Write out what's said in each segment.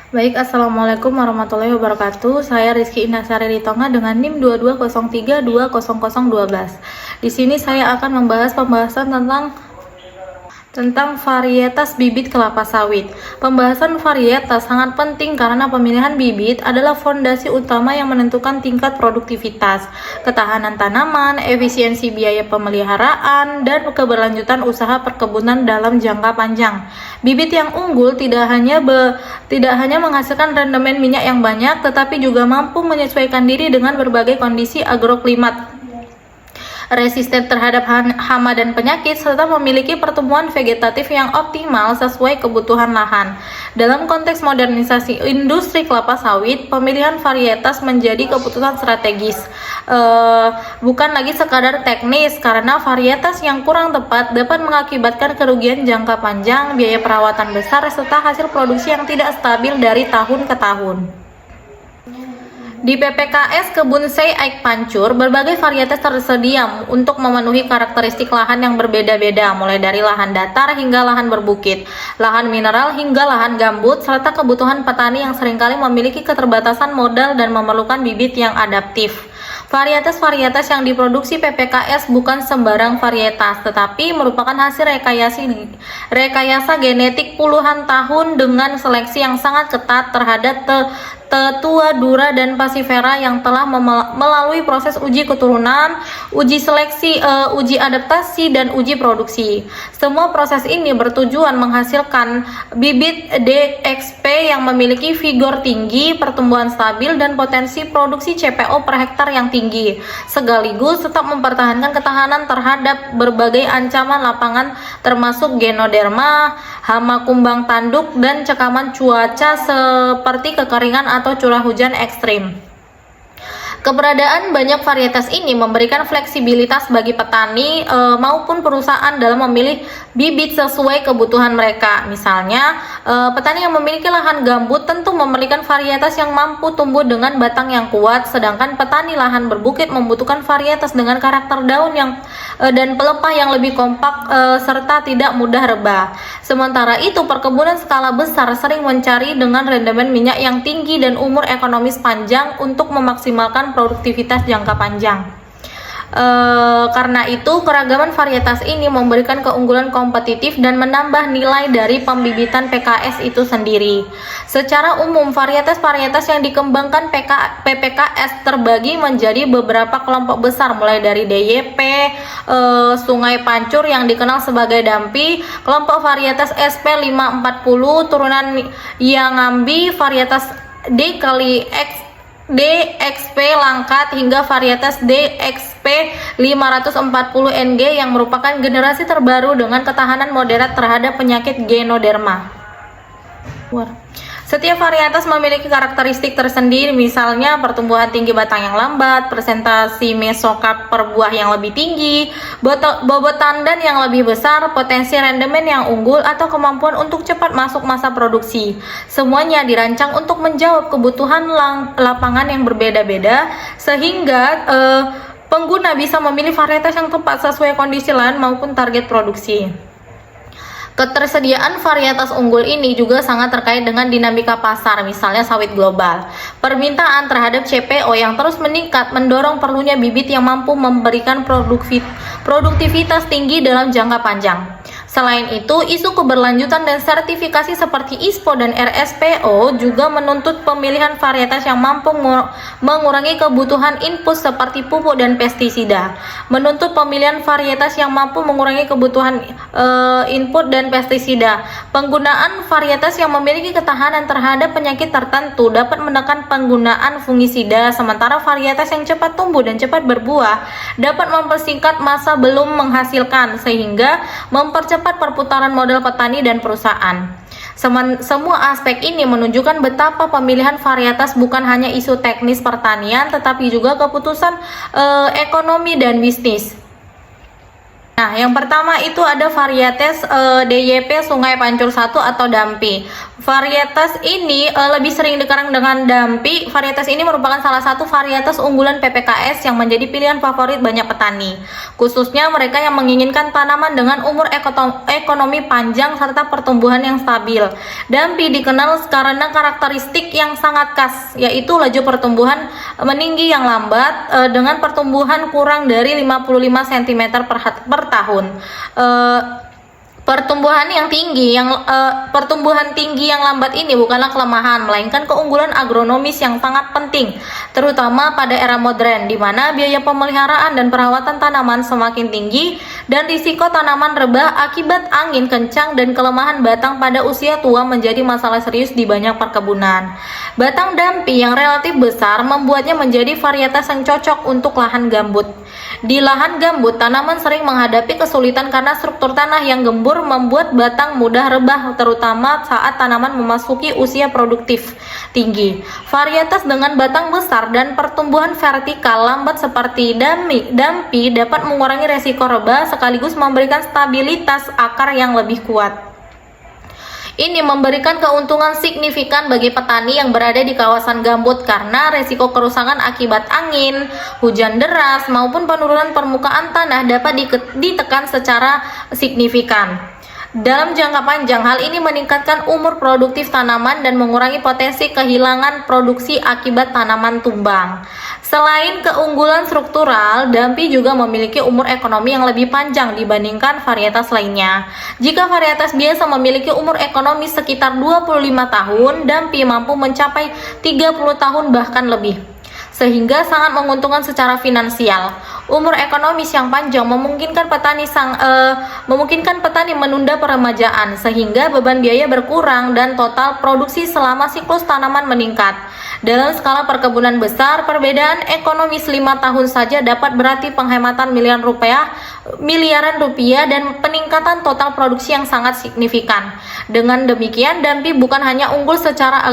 Baik, Assalamualaikum warahmatullahi wabarakatuh. Saya Rizky Inasari Ritonga dengan NIM 220320012. Di sini saya akan membahas pembahasan tentang varietas bibit kelapa sawit. Pembahasan varietas sangat penting karena pemilihan bibit adalah fondasi utama yang menentukan tingkat produktivitas, ketahanan tanaman, efisiensi biaya pemeliharaan, dan keberlanjutan usaha perkebunan dalam jangka panjang. Bibit yang unggul tidak hanya menghasilkan rendemen minyak yang banyak, tetapi juga mampu menyesuaikan diri dengan berbagai kondisi agroklimat, resisten terhadap hama dan penyakit, serta memiliki pertumbuhan vegetatif yang optimal sesuai kebutuhan lahan. Dalam konteks modernisasi industri kelapa sawit, pemilihan varietas menjadi keputusan strategis, bukan lagi sekadar teknis, karena varietas yang kurang tepat dapat mengakibatkan kerugian jangka panjang, biaya perawatan besar, serta hasil produksi yang tidak stabil dari tahun ke tahun. Di PPKS Kebun Sei Aik Pancur, berbagai varietas tersedia untuk memenuhi karakteristik lahan yang berbeda-beda, mulai dari lahan datar hingga lahan berbukit, lahan mineral hingga lahan gambut, serta kebutuhan petani yang seringkali memiliki keterbatasan modal dan memerlukan bibit yang adaptif. Varietas-varietas yang diproduksi PPKS bukan sembarang varietas, tetapi merupakan hasil rekayasa genetik puluhan tahun dengan seleksi yang sangat ketat terhadap tetua, dura, dan pasifera yang telah melalui proses uji keturunan, uji seleksi, uji adaptasi, dan uji produksi. Semua proses ini bertujuan menghasilkan bibit DXP yang memiliki vigor tinggi, pertumbuhan stabil, dan potensi produksi CPO per hektar yang tinggi, sekaligus tetap mempertahankan ketahanan terhadap berbagai ancaman lapangan termasuk Ganoderma, hama kumbang tanduk, dan cekaman cuaca seperti kekeringan atau curah hujan ekstrim. Keberadaan banyak varietas ini memberikan fleksibilitas bagi petani maupun perusahaan dalam memilih bibit sesuai kebutuhan mereka. Misalnya, petani yang memiliki lahan gambut tentu memerlukan varietas yang mampu tumbuh dengan batang yang kuat, sedangkan petani lahan berbukit membutuhkan varietas dengan karakter daun dan pelepah yang lebih kompak serta tidak mudah rebah. Sementara itu, perkebunan skala besar sering mencari dengan rendemen minyak yang tinggi dan umur ekonomis panjang untuk memaksimalkan produktivitas jangka panjang. Karena itu, keragaman varietas ini memberikan keunggulan kompetitif dan menambah nilai dari pembibitan PKS itu sendiri. Secara umum, varietas-varietas yang dikembangkan PPKS terbagi menjadi beberapa kelompok besar, mulai dari DYP, Sungai Pancur yang dikenal sebagai Dampi, kelompok varietas SP540, turunan Yangambi, varietas DXP Langkat, hingga varietas DXP 540NG yang merupakan generasi terbaru dengan ketahanan moderat terhadap penyakit Ganoderma. Setiap varietas memiliki karakteristik tersendiri, misalnya pertumbuhan tinggi batang yang lambat, presentasi mesokarp per buah yang lebih tinggi, bobot tandan yang lebih besar, potensi rendemen yang unggul, atau kemampuan untuk cepat masuk masa produksi. Semuanya dirancang untuk menjawab kebutuhan lapangan yang berbeda-beda, sehingga pengguna bisa memilih varietas yang tepat sesuai kondisi lahan maupun target produksi. Ketersediaan varietas unggul ini juga sangat terkait dengan dinamika pasar, misalnya sawit global. Permintaan terhadap CPO yang terus meningkat mendorong perlunya bibit yang mampu memberikan produktivitas tinggi dalam jangka panjang. Selain itu, isu keberlanjutan dan sertifikasi seperti ISPO dan RSPO juga menuntut pemilihan varietas yang mampu mengurangi kebutuhan input seperti pupuk dan pestisida, menuntut pemilihan varietas yang mampu mengurangi kebutuhan input dan pestisida. Penggunaan varietas yang memiliki ketahanan terhadap penyakit tertentu dapat menekan penggunaan fungisida, sementara varietas yang cepat tumbuh dan cepat berbuah dapat mempersingkat masa belum menghasilkan, sehingga mempercepat perputaran modal petani dan perusahaan. Semua aspek ini menunjukkan betapa pemilihan varietas bukan hanya isu teknis pertanian, tetapi juga keputusan ekonomi dan bisnis. Nah, yang pertama itu ada varietas DYP Sungai Pancur 1 atau Dampi. Varietas ini lebih sering dikenal dengan Dampi. Varietas ini merupakan salah satu varietas unggulan PPKS yang menjadi pilihan favorit banyak petani, khususnya mereka yang menginginkan tanaman dengan umur ekonomi panjang serta pertumbuhan yang stabil. Dampi dikenal karena karakteristik yang sangat khas, yaitu laju pertumbuhan meninggi yang lambat dengan pertumbuhan kurang dari 55 cm per tahun. Pertumbuhan tinggi yang lambat ini bukanlah kelemahan, melainkan keunggulan agronomis yang sangat penting, terutama pada era modern, di mana biaya pemeliharaan dan perawatan tanaman semakin tinggi dan risiko tanaman rebah akibat angin kencang dan kelemahan batang pada usia tua menjadi masalah serius di banyak perkebunan. Batang Dampi yang relatif besar membuatnya menjadi varietas yang cocok untuk lahan gambut. Di lahan gambut, tanaman sering menghadapi kesulitan karena struktur tanah yang gembur membuat batang mudah rebah, terutama saat tanaman memasuki usia produktif tinggi. Varietas dengan batang besar dan pertumbuhan vertikal lambat seperti Dampi dapat mengurangi resiko rebah sekaligus memberikan stabilitas akar yang lebih kuat. Ini memberikan keuntungan signifikan bagi petani yang berada di kawasan gambut karena resiko kerusakan akibat angin, hujan deras, maupun penurunan permukaan tanah dapat ditekan secara signifikan. Dalam jangka panjang, hal ini meningkatkan umur produktif tanaman dan mengurangi potensi kehilangan produksi akibat tanaman tumbang. Selain keunggulan struktural, Dampi juga memiliki umur ekonomi yang lebih panjang dibandingkan varietas lainnya. Jika varietas biasa memiliki umur ekonomi sekitar 25 tahun, Dampi mampu mencapai 30 tahun bahkan lebih, sehingga sangat menguntungkan secara finansial. Umur ekonomis yang panjang memungkinkan petani menunda peremajaan, sehingga beban biaya berkurang dan total produksi selama siklus tanaman meningkat. Dalam skala perkebunan besar, perbedaan ekonomis 5 tahun saja dapat berarti penghematan miliaran rupiah dan peningkatan total produksi yang sangat signifikan. Dengan demikian, Dampi bukan hanya unggul secara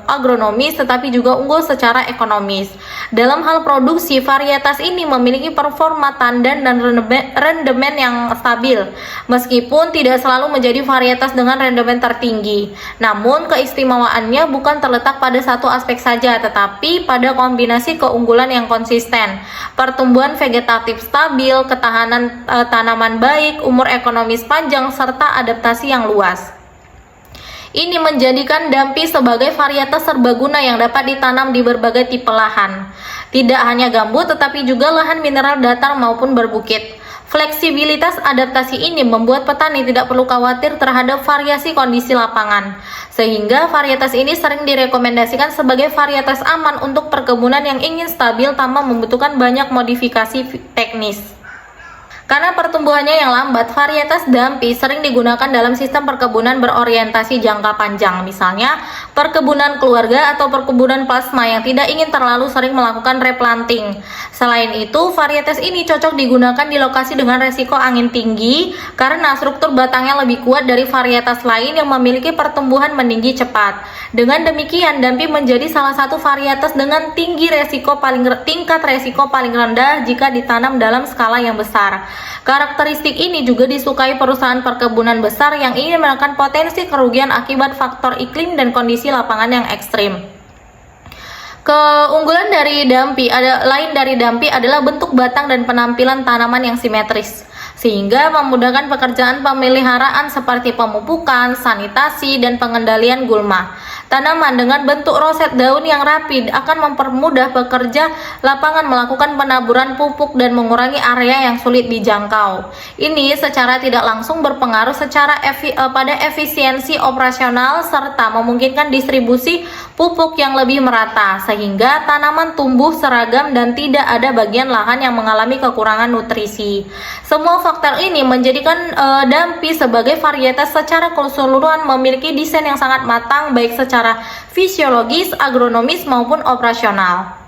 agronomis tetapi juga unggul secara ekonomis. Dalam hal produksi, varietas ini memiliki performa tandan dan rendemen yang stabil, meskipun tidak selalu menjadi varietas dengan rendemen tertinggi. Namun, keistimewaannya bukan terletak pada satu aspek saja, tetapi pada kombinasi keunggulan yang konsisten, pertumbuhan vegetatif stabil, ketahanan tanaman baik, umur ekonomis panjang, serta adaptasi yang luas. Ini menjadikan Dampi sebagai varietas serbaguna yang dapat ditanam di berbagai tipe lahan. Tidak hanya gambut, tetapi juga lahan mineral datar maupun berbukit. Fleksibilitas adaptasi ini membuat petani tidak perlu khawatir terhadap variasi kondisi lapangan, sehingga varietas ini sering direkomendasikan sebagai varietas aman untuk perkebunan yang ingin stabil tanpa membutuhkan banyak modifikasi teknis. Karena pertumbuhannya yang lambat, varietas Dampi sering digunakan dalam sistem perkebunan berorientasi jangka panjang, misalnya perkebunan keluarga atau perkebunan plasma yang tidak ingin terlalu sering melakukan replanting. Selain itu, varietas ini cocok digunakan di lokasi dengan resiko angin tinggi karena struktur batangnya lebih kuat dari varietas lain yang memiliki pertumbuhan meninggi cepat. Dengan demikian, Dampi menjadi salah satu varietas dengan tingkat resiko paling rendah jika ditanam dalam skala yang besar. Karakteristik ini juga disukai perusahaan perkebunan besar yang ingin menekan potensi kerugian akibat faktor iklim dan kondisi lapangan yang ekstrim. Keunggulan dari Dampi adalah bentuk batang dan penampilan tanaman yang simetris, sehingga memudahkan pekerjaan pemeliharaan seperti pemupukan, sanitasi, dan pengendalian gulma. Tanaman dengan bentuk roset daun yang rapi akan mempermudah pekerja lapangan melakukan penaburan pupuk dan mengurangi area yang sulit dijangkau. Ini secara tidak langsung berpengaruh pada efisiensi operasional serta memungkinkan distribusi pupuk yang lebih merata, sehingga tanaman tumbuh seragam dan tidak ada bagian lahan yang mengalami kekurangan nutrisi. Semua faktor ini menjadikan Dampi sebagai varietas secara keseluruhan memiliki desain yang sangat matang baik secara fisiologis, agronomis maupun operasional.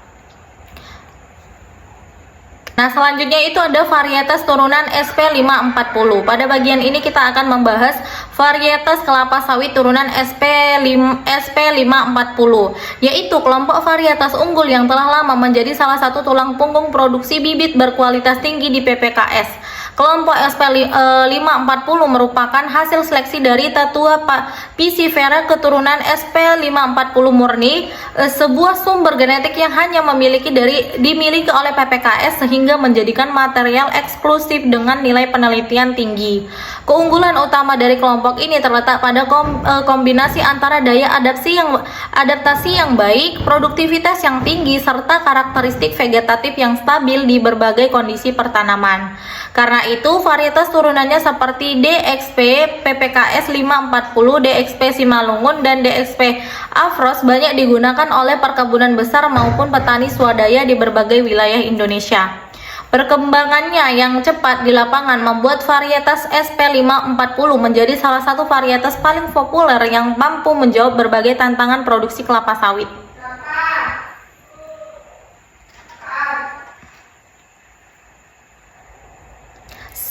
Nah, selanjutnya itu ada varietas turunan SP540. Pada bagian ini kita akan membahas varietas kelapa sawit turunan SP540, yaitu kelompok varietas unggul yang telah lama menjadi salah satu tulang punggung produksi bibit berkualitas tinggi di PPKS. Kelompok SP540 merupakan hasil seleksi dari tetua Piscifera keturunan SP540 murni, sebuah sumber genetik yang hanya dimiliki oleh PPKS sehingga menjadikan material eksklusif dengan nilai penelitian tinggi. Keunggulan utama dari kelompok ini terletak pada kombinasi antara daya adaptasi yang baik, produktivitas yang tinggi, serta karakteristik vegetatif yang stabil di berbagai kondisi pertanaman. Karena itu, varietas turunannya seperti DXP, PPKS 540, DXP Simalungun, dan DXP Afros banyak digunakan oleh perkebunan besar maupun petani swadaya di berbagai wilayah Indonesia. Perkembangannya yang cepat di lapangan membuat varietas SP540 menjadi salah satu varietas paling populer yang mampu menjawab berbagai tantangan produksi kelapa sawit.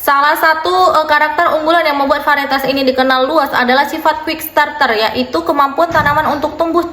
Salah satu karakter unggulan yang membuat varietas ini dikenal luas adalah sifat quick starter, yaitu kemampuan tanaman untuk tumbuh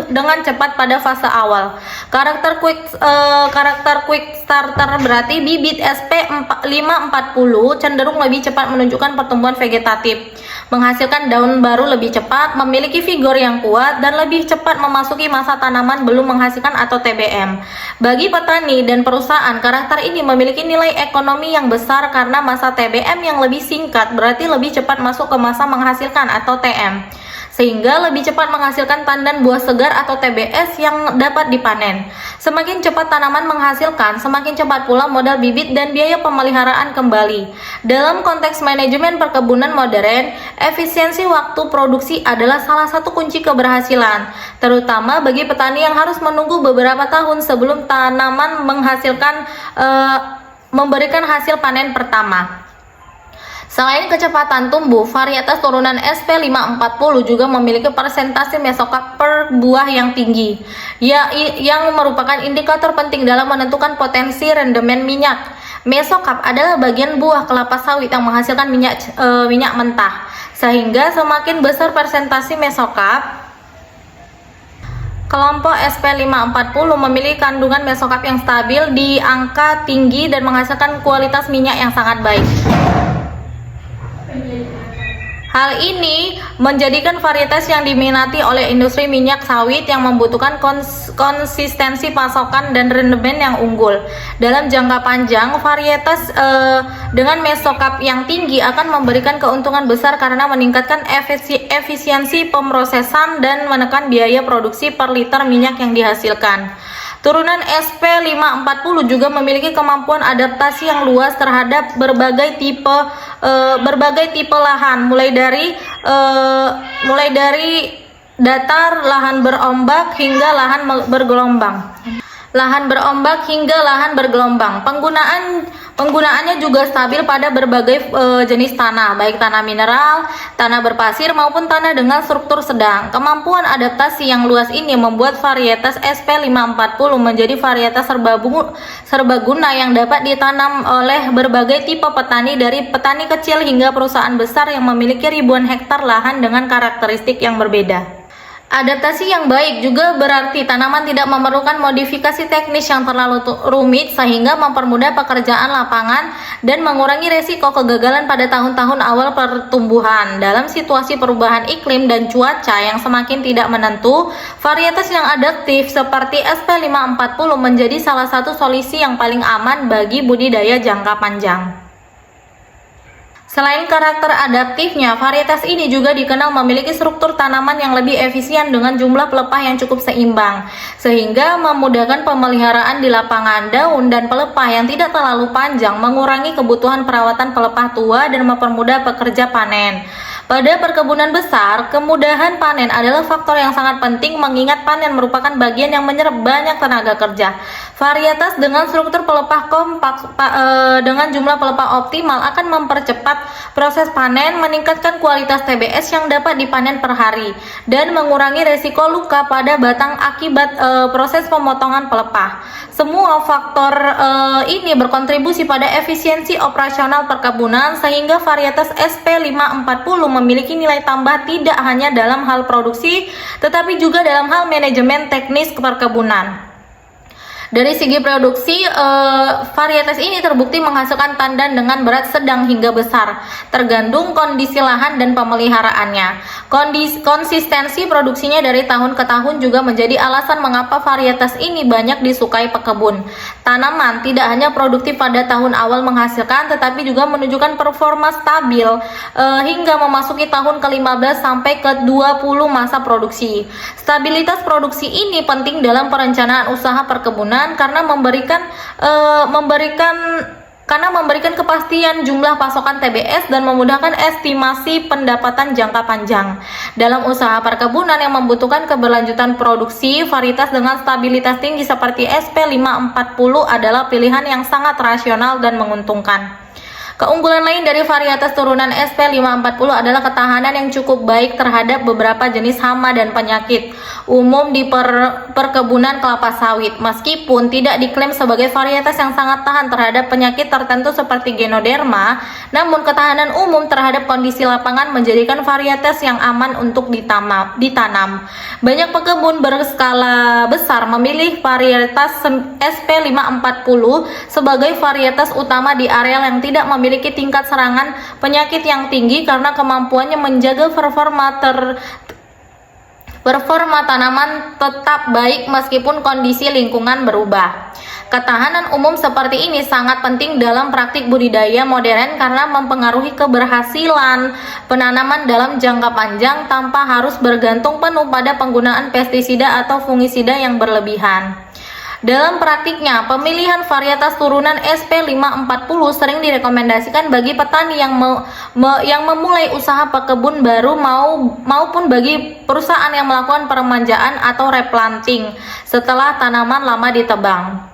dengan cepat pada fase awal. Karakter quick starter berarti bibit SP540 cenderung lebih cepat menunjukkan pertumbuhan vegetatif, menghasilkan daun baru lebih cepat, memiliki vigor yang kuat, dan lebih cepat memasuki masa tanaman belum menghasilkan atau TBM. Bagi petani dan perusahaan, karakter ini memiliki nilai ekonomi yang besar karena masa TBM yang lebih singkat, berarti lebih cepat masuk ke masa menghasilkan atau TM, sehingga lebih cepat menghasilkan tandan buah segar atau TBS yang dapat dipanen. Semakin cepat tanaman menghasilkan, semakin cepat pula modal bibit dan biaya pemeliharaan kembali. Dalam konteks manajemen perkebunan modern, efisiensi waktu produksi adalah salah satu kunci keberhasilan, terutama bagi petani yang harus menunggu beberapa tahun sebelum tanaman memberikan hasil panen pertama. Selain kecepatan tumbuh, varietas turunan SP540 juga memiliki persentase mesokap per buah yang tinggi, yang merupakan indikator penting dalam menentukan potensi rendemen minyak. Mesokap adalah bagian buah kelapa sawit yang menghasilkan minyak mentah, sehingga semakin besar persentase mesokap, kelompok SP540 memiliki kandungan mesokap yang stabil di angka tinggi dan menghasilkan kualitas minyak yang sangat baik. Hal ini menjadikan varietas yang diminati oleh industri minyak sawit yang membutuhkan konsistensi pasokan dan rendemen yang unggul. Dalam jangka panjang, varietas dengan mesokap yang tinggi akan memberikan keuntungan besar karena meningkatkan efisiensi pemrosesan dan menekan biaya produksi per liter minyak yang dihasilkan. Turunan SP540 juga memiliki kemampuan adaptasi yang luas terhadap berbagai tipe lahan, mulai dari datar, lahan berombak hingga lahan bergelombang. Penggunaannya juga stabil pada berbagai jenis tanah, baik tanah mineral, tanah berpasir maupun tanah dengan struktur sedang. Kemampuan adaptasi yang luas ini membuat varietas SP540 menjadi varietas serbaguna yang dapat ditanam oleh berbagai tipe petani, dari petani kecil hingga perusahaan besar yang memiliki ribuan hektar lahan dengan karakteristik yang berbeda. Adaptasi yang baik juga berarti tanaman tidak memerlukan modifikasi teknis yang terlalu rumit, sehingga mempermudah pekerjaan lapangan dan mengurangi resiko kegagalan pada tahun-tahun awal pertumbuhan. Dalam situasi perubahan iklim dan cuaca yang semakin tidak menentu, varietas yang adaptif seperti SP540 menjadi salah satu solusi yang paling aman bagi budidaya jangka panjang. Selain karakter adaptifnya, varietas ini juga dikenal memiliki struktur tanaman yang lebih efisien dengan jumlah pelepah yang cukup seimbang, sehingga memudahkan pemeliharaan di lapangan. Daun dan pelepah yang tidak terlalu panjang mengurangi kebutuhan perawatan pelepah tua dan mempermudah pekerja panen. Pada perkebunan besar, kemudahan panen adalah faktor yang sangat penting, mengingat panen merupakan bagian yang menyerap banyak tenaga kerja. Varietas dengan struktur pelepah kompak dengan jumlah pelepah optimal akan mempercepat proses panen, meningkatkan kualitas TBS yang dapat dipanen per hari, dan mengurangi resiko luka pada batang akibat proses pemotongan pelepah. Semua faktor ini berkontribusi pada efisiensi operasional perkebunan, sehingga varietas SP540 memiliki nilai tambah tidak hanya dalam hal produksi, tetapi juga dalam hal manajemen teknis perkebunan. Dari segi produksi, varietas ini terbukti menghasilkan tandan dengan berat sedang hingga besar, tergantung kondisi lahan dan pemeliharaannya. Konsistensi produksinya dari tahun ke tahun juga menjadi alasan mengapa varietas ini banyak disukai pekebun. Tanaman tidak hanya produktif pada tahun awal menghasilkan, tetapi juga menunjukkan performa stabil hingga memasuki tahun ke-15 sampai ke-20 masa produksi. Stabilitas produksi ini penting dalam perencanaan usaha perkebunan karena memberikan kepastian jumlah pasokan TBS dan memudahkan estimasi pendapatan jangka panjang. Dalam usaha perkebunan yang membutuhkan keberlanjutan produksi, varietas dengan stabilitas tinggi seperti SP540 adalah pilihan yang sangat rasional dan menguntungkan. Keunggulan lain dari varietas turunan SP540 adalah ketahanan yang cukup baik terhadap beberapa jenis hama dan penyakit umum di perkebunan kelapa sawit. Meskipun tidak diklaim sebagai varietas yang sangat tahan terhadap penyakit tertentu seperti Ganoderma, namun ketahanan umum terhadap kondisi lapangan menjadikan varietas yang aman untuk ditanam. Banyak pekebun berskala besar memilih varietas SP540 sebagai varietas utama di areal yang tidak memiliki tingkat serangan penyakit yang tinggi karena kemampuannya menjaga performa tanaman tetap baik meskipun kondisi lingkungan berubah. Ketahanan umum seperti ini sangat penting dalam praktik budidaya modern karena mempengaruhi keberhasilan penanaman dalam jangka panjang tanpa harus bergantung penuh pada penggunaan pestisida atau fungisida yang berlebihan. Dalam praktiknya, pemilihan varietas turunan SP540 sering direkomendasikan bagi petani yang memulai usaha pekebun baru maupun bagi perusahaan yang melakukan permanjaan atau replanting setelah tanaman lama ditebang.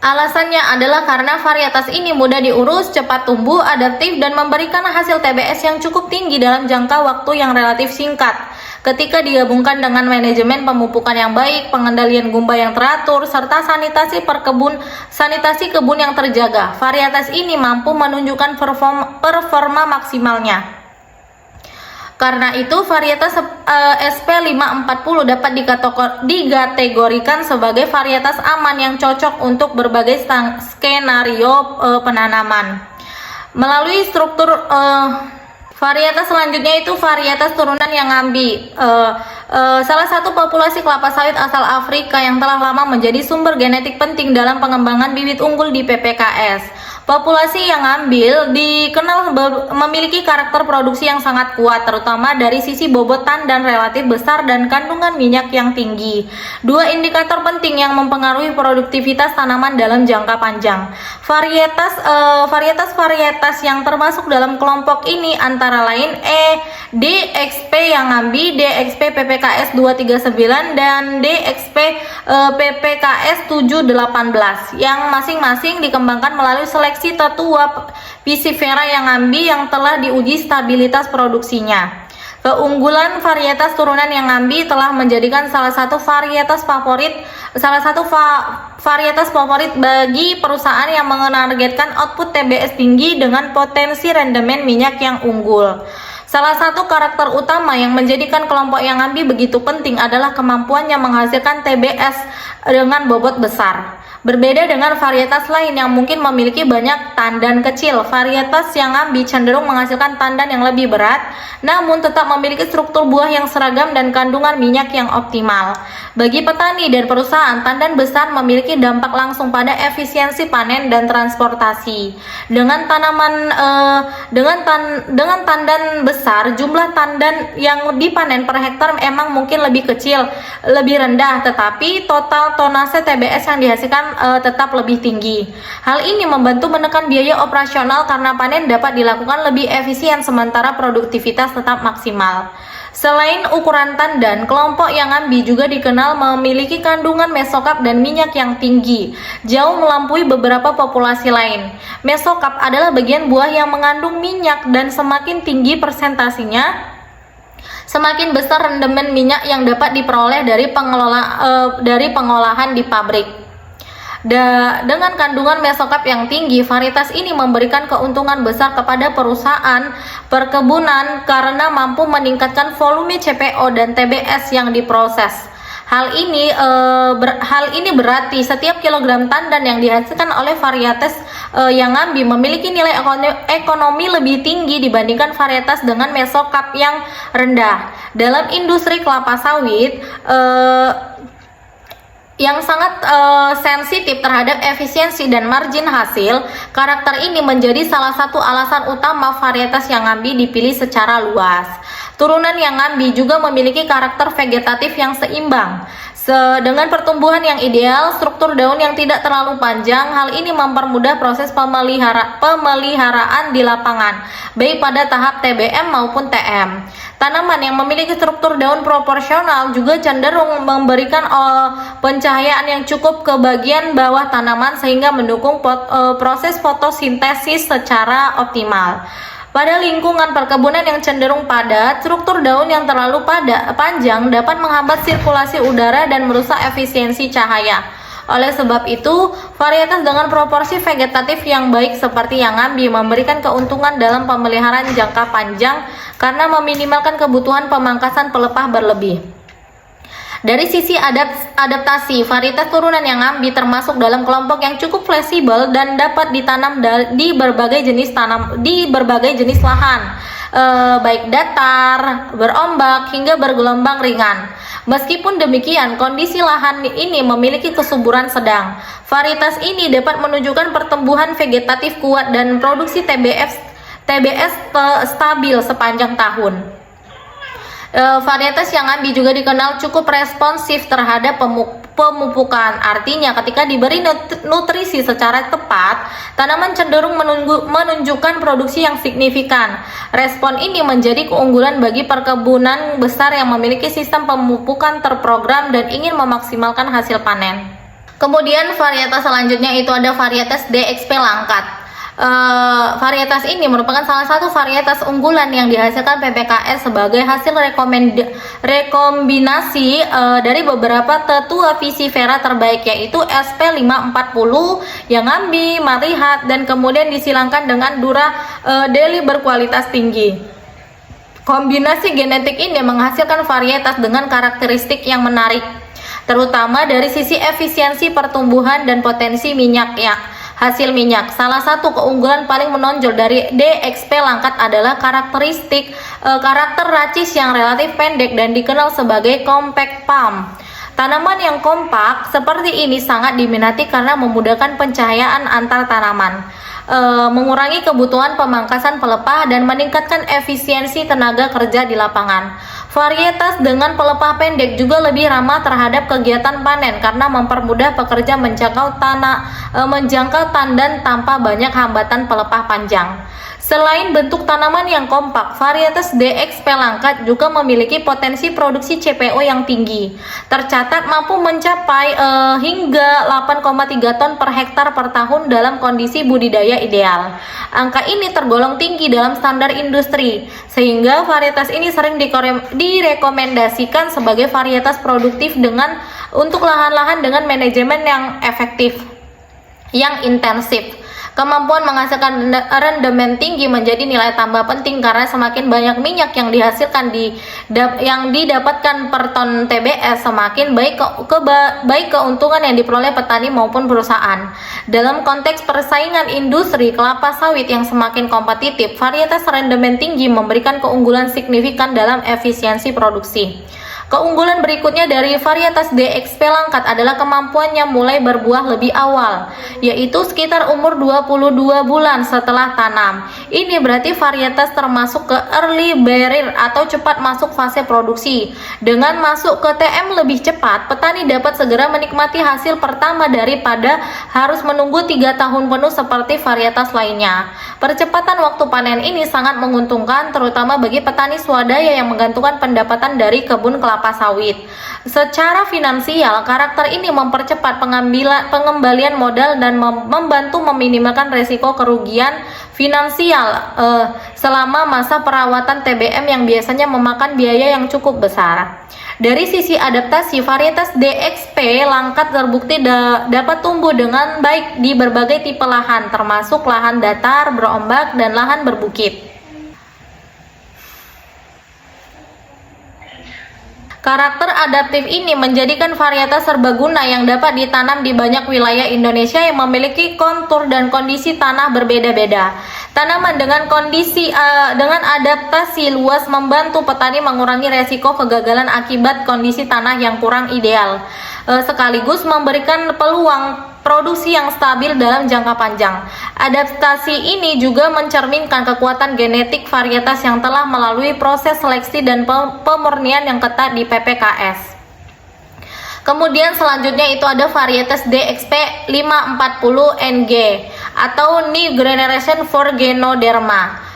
Alasannya adalah karena varietas ini mudah diurus, cepat tumbuh, adaptif, dan memberikan hasil TBS yang cukup tinggi dalam jangka waktu yang relatif singkat. Ketika digabungkan dengan manajemen pemupukan yang baik, pengendalian gumba yang teratur, serta sanitasi kebun yang terjaga, varietas ini mampu menunjukkan performa maksimalnya. Karena itu, varietas SP540 dapat dikategorikan sebagai varietas aman yang cocok untuk berbagai skenario penanaman. Melalui struktur varietas selanjutnya itu varietas turunan yang ngambi. Salah satu populasi kelapa sawit asal Afrika yang telah lama menjadi sumber genetik penting dalam pengembangan bibit unggul di PPKS. Populasi yang ngambil dikenal memiliki karakter produksi yang sangat kuat, terutama dari sisi bobot tandan relatif besar dan kandungan minyak yang tinggi. Dua indikator penting yang mempengaruhi produktivitas tanaman dalam jangka panjang. Varietas yang termasuk dalam kelompok ini antara lain DXP yang ngambi, DXP PPKS 239 dan DXP PPKS 718 yang masing-masing dikembangkan melalui seleksi tetua Piscifera yang ngambi yang telah diuji stabilitas produksinya. Keunggulan varietas turunan yang ngambi telah menjadikan salah satu varietas favorit bagi perusahaan yang menargetkan output TBS tinggi dengan potensi rendemen minyak yang unggul. Salah satu karakter utama yang menjadikan kelompok yang ngambi begitu penting adalah kemampuannya menghasilkan TBS dengan bobot besar. Berbeda dengan varietas lain yang mungkin memiliki banyak tandan kecil, varietas yang ngambi cenderung menghasilkan tandan yang lebih berat, namun tetap memiliki struktur buah yang seragam dan kandungan minyak yang optimal. Bagi petani dan perusahaan, tandan besar memiliki dampak langsung pada efisiensi panen dan transportasi. Dengan tandan besar, jumlah tandan yang dipanen per hektar emang mungkin lebih kecil, lebih rendah, tetapi total tonase TBS yang dihasilkan tetap lebih tinggi. Hal ini membantu menekan biaya operasional karena panen dapat dilakukan lebih efisien sementara produktivitas tetap maksimal. Selain ukuran tandan, kelompok yang ngambi juga dikenal memiliki kandungan mesokap dan minyak yang tinggi, jauh melampaui beberapa populasi lain. Mesokap adalah bagian buah yang mengandung minyak dan semakin tinggi persentasinya, semakin besar rendemen minyak yang dapat diperoleh dari pengolahan di pabrik. Dengan kandungan mesokap yang tinggi, varietas ini memberikan keuntungan besar kepada perusahaan perkebunan karena mampu meningkatkan volume CPO dan TBS yang diproses. Hal ini berarti setiap kilogram tandan yang dihasilkan oleh varietas yang ngambi memiliki nilai ekonomi lebih tinggi dibandingkan varietas dengan mesokap yang rendah. Dalam industri kelapa sawit yang sangat sensitif terhadap efisiensi dan margin hasil, karakter ini menjadi salah satu alasan utama varietas yang ngambi dipilih secara luas. Turunan yang ngambi juga memiliki karakter vegetatif yang seimbang. Dengan pertumbuhan yang ideal, struktur daun yang tidak terlalu panjang, hal ini mempermudah proses pemeliharaan di lapangan, baik pada tahap TBM maupun TM. Tanaman yang memiliki struktur daun proporsional juga cenderung memberikan pencahayaan yang cukup ke bagian bawah tanaman sehingga mendukung proses fotosintesis secara optimal. Pada lingkungan perkebunan yang cenderung padat, struktur daun yang terlalu panjang dapat menghambat sirkulasi udara dan merusak efisiensi cahaya. Oleh sebab itu, varietas dengan proporsi vegetatif yang baik seperti yang ngambi memberikan keuntungan dalam pemeliharaan jangka panjang karena meminimalkan kebutuhan pemangkasan pelepah berlebih. Dari sisi adaptasi, varietas turunan yang ngambi termasuk dalam kelompok yang cukup fleksibel dan dapat ditanam di berbagai jenis lahan, baik datar, berombak, hingga bergelombang ringan. Meskipun demikian, kondisi lahan ini memiliki kesuburan sedang. Varietas ini dapat menunjukkan pertumbuhan vegetatif kuat dan produksi TBS stabil sepanjang tahun. Varietas yang ngambi juga dikenal cukup responsif terhadap pemupukan. Artinya ketika diberi nutrisi secara tepat, tanaman cenderung menunjukkan produksi yang signifikan. Respon ini menjadi keunggulan bagi perkebunan besar yang memiliki sistem pemupukan terprogram dan ingin memaksimalkan hasil panen. Kemudian varietas selanjutnya itu ada varietas DXP Langkat. Varietas ini merupakan salah satu varietas unggulan yang dihasilkan PPKS sebagai hasil rekombinasi dari beberapa tetua Visifera terbaik, yaitu SP540 yang ngambi, Marihat, dan kemudian disilangkan dengan Dura Deli berkualitas tinggi. Kombinasi genetik ini menghasilkan varietas dengan karakteristik yang menarik, terutama dari sisi efisiensi pertumbuhan dan potensi hasil minyak. Salah satu keunggulan paling menonjol dari DXP Langkat adalah karakter racis yang relatif pendek dan dikenal sebagai compact palm. Tanaman yang kompak seperti ini sangat diminati karena memudahkan pencahayaan antar tanaman, mengurangi kebutuhan pemangkasan pelepah, dan meningkatkan efisiensi tenaga kerja di lapangan. Varietas dengan pelepah pendek juga lebih ramah terhadap kegiatan panen karena mempermudah pekerja menjangkau tandan tanpa banyak hambatan pelepah panjang. Selain bentuk tanaman yang kompak, varietas DXP Langkat juga memiliki potensi produksi CPO yang tinggi. Tercatat mampu mencapai hingga 8,3 ton per hektar per tahun dalam kondisi budidaya ideal. Angka ini tergolong tinggi dalam standar industri, sehingga varietas ini sering direkomendasikan sebagai varietas produktif untuk lahan-lahan dengan manajemen yang efektif, yang intensif. Kemampuan menghasilkan rendemen tinggi menjadi nilai tambah penting karena semakin banyak minyak yang dihasilkan yang didapatkan per ton TBS, semakin baik keuntungan yang diperoleh petani maupun perusahaan. Dalam konteks persaingan industri kelapa sawit yang semakin kompetitif, varietas rendemen tinggi memberikan keunggulan signifikan dalam efisiensi produksi. Keunggulan berikutnya dari varietas DXP Langkat adalah kemampuannya mulai berbuah lebih awal, yaitu sekitar umur 22 bulan setelah tanam. Ini berarti varietas termasuk ke early bearer atau cepat masuk fase produksi. Dengan masuk ke TM lebih cepat, petani dapat segera menikmati hasil pertama daripada harus menunggu 3 tahun penuh seperti varietas lainnya. Percepatan waktu panen ini sangat menguntungkan, terutama bagi petani swadaya yang menggantungkan pendapatan dari kebun kelapa sawit. Secara finansial, karakter ini mempercepat pengembalian modal dan membantu meminimalkan resiko kerugian finansial selama masa perawatan TBM yang biasanya memakan biaya yang cukup besar. Dari sisi adaptasi, varietas DXP Langkat terbukti dapat tumbuh dengan baik di berbagai tipe lahan, termasuk lahan datar, berombak, dan lahan berbukit. Karakter adaptif ini menjadikan varietas serbaguna yang dapat ditanam di banyak wilayah Indonesia yang memiliki kontur dan kondisi tanah berbeda-beda. Tanaman dengan adaptasi luas membantu petani mengurangi resiko kegagalan akibat kondisi tanah yang kurang ideal, sekaligus memberikan peluang produksi yang stabil dalam jangka panjang. Adaptasi ini juga mencerminkan kekuatan genetik varietas yang telah melalui proses seleksi dan pemurnian yang ketat di PPKS. Kemudian selanjutnya itu ada varietas DXP 540NG atau New Generation for Ganoderma.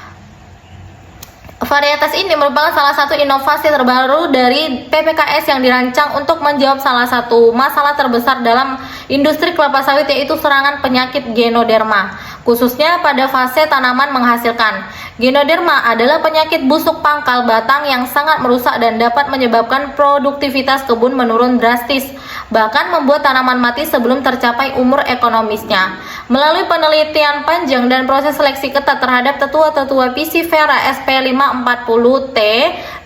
Varietas ini merupakan salah satu inovasi terbaru dari PPKS yang dirancang untuk menjawab salah satu masalah terbesar dalam industri kelapa sawit, yaitu serangan penyakit Ganoderma, khususnya pada fase tanaman menghasilkan. Ganoderma adalah penyakit busuk pangkal batang yang sangat merusak dan dapat menyebabkan produktivitas kebun menurun drastis, bahkan membuat tanaman mati sebelum tercapai umur ekonomisnya. Melalui penelitian panjang dan proses seleksi ketat terhadap tetua-tetua Piscifera SP540T,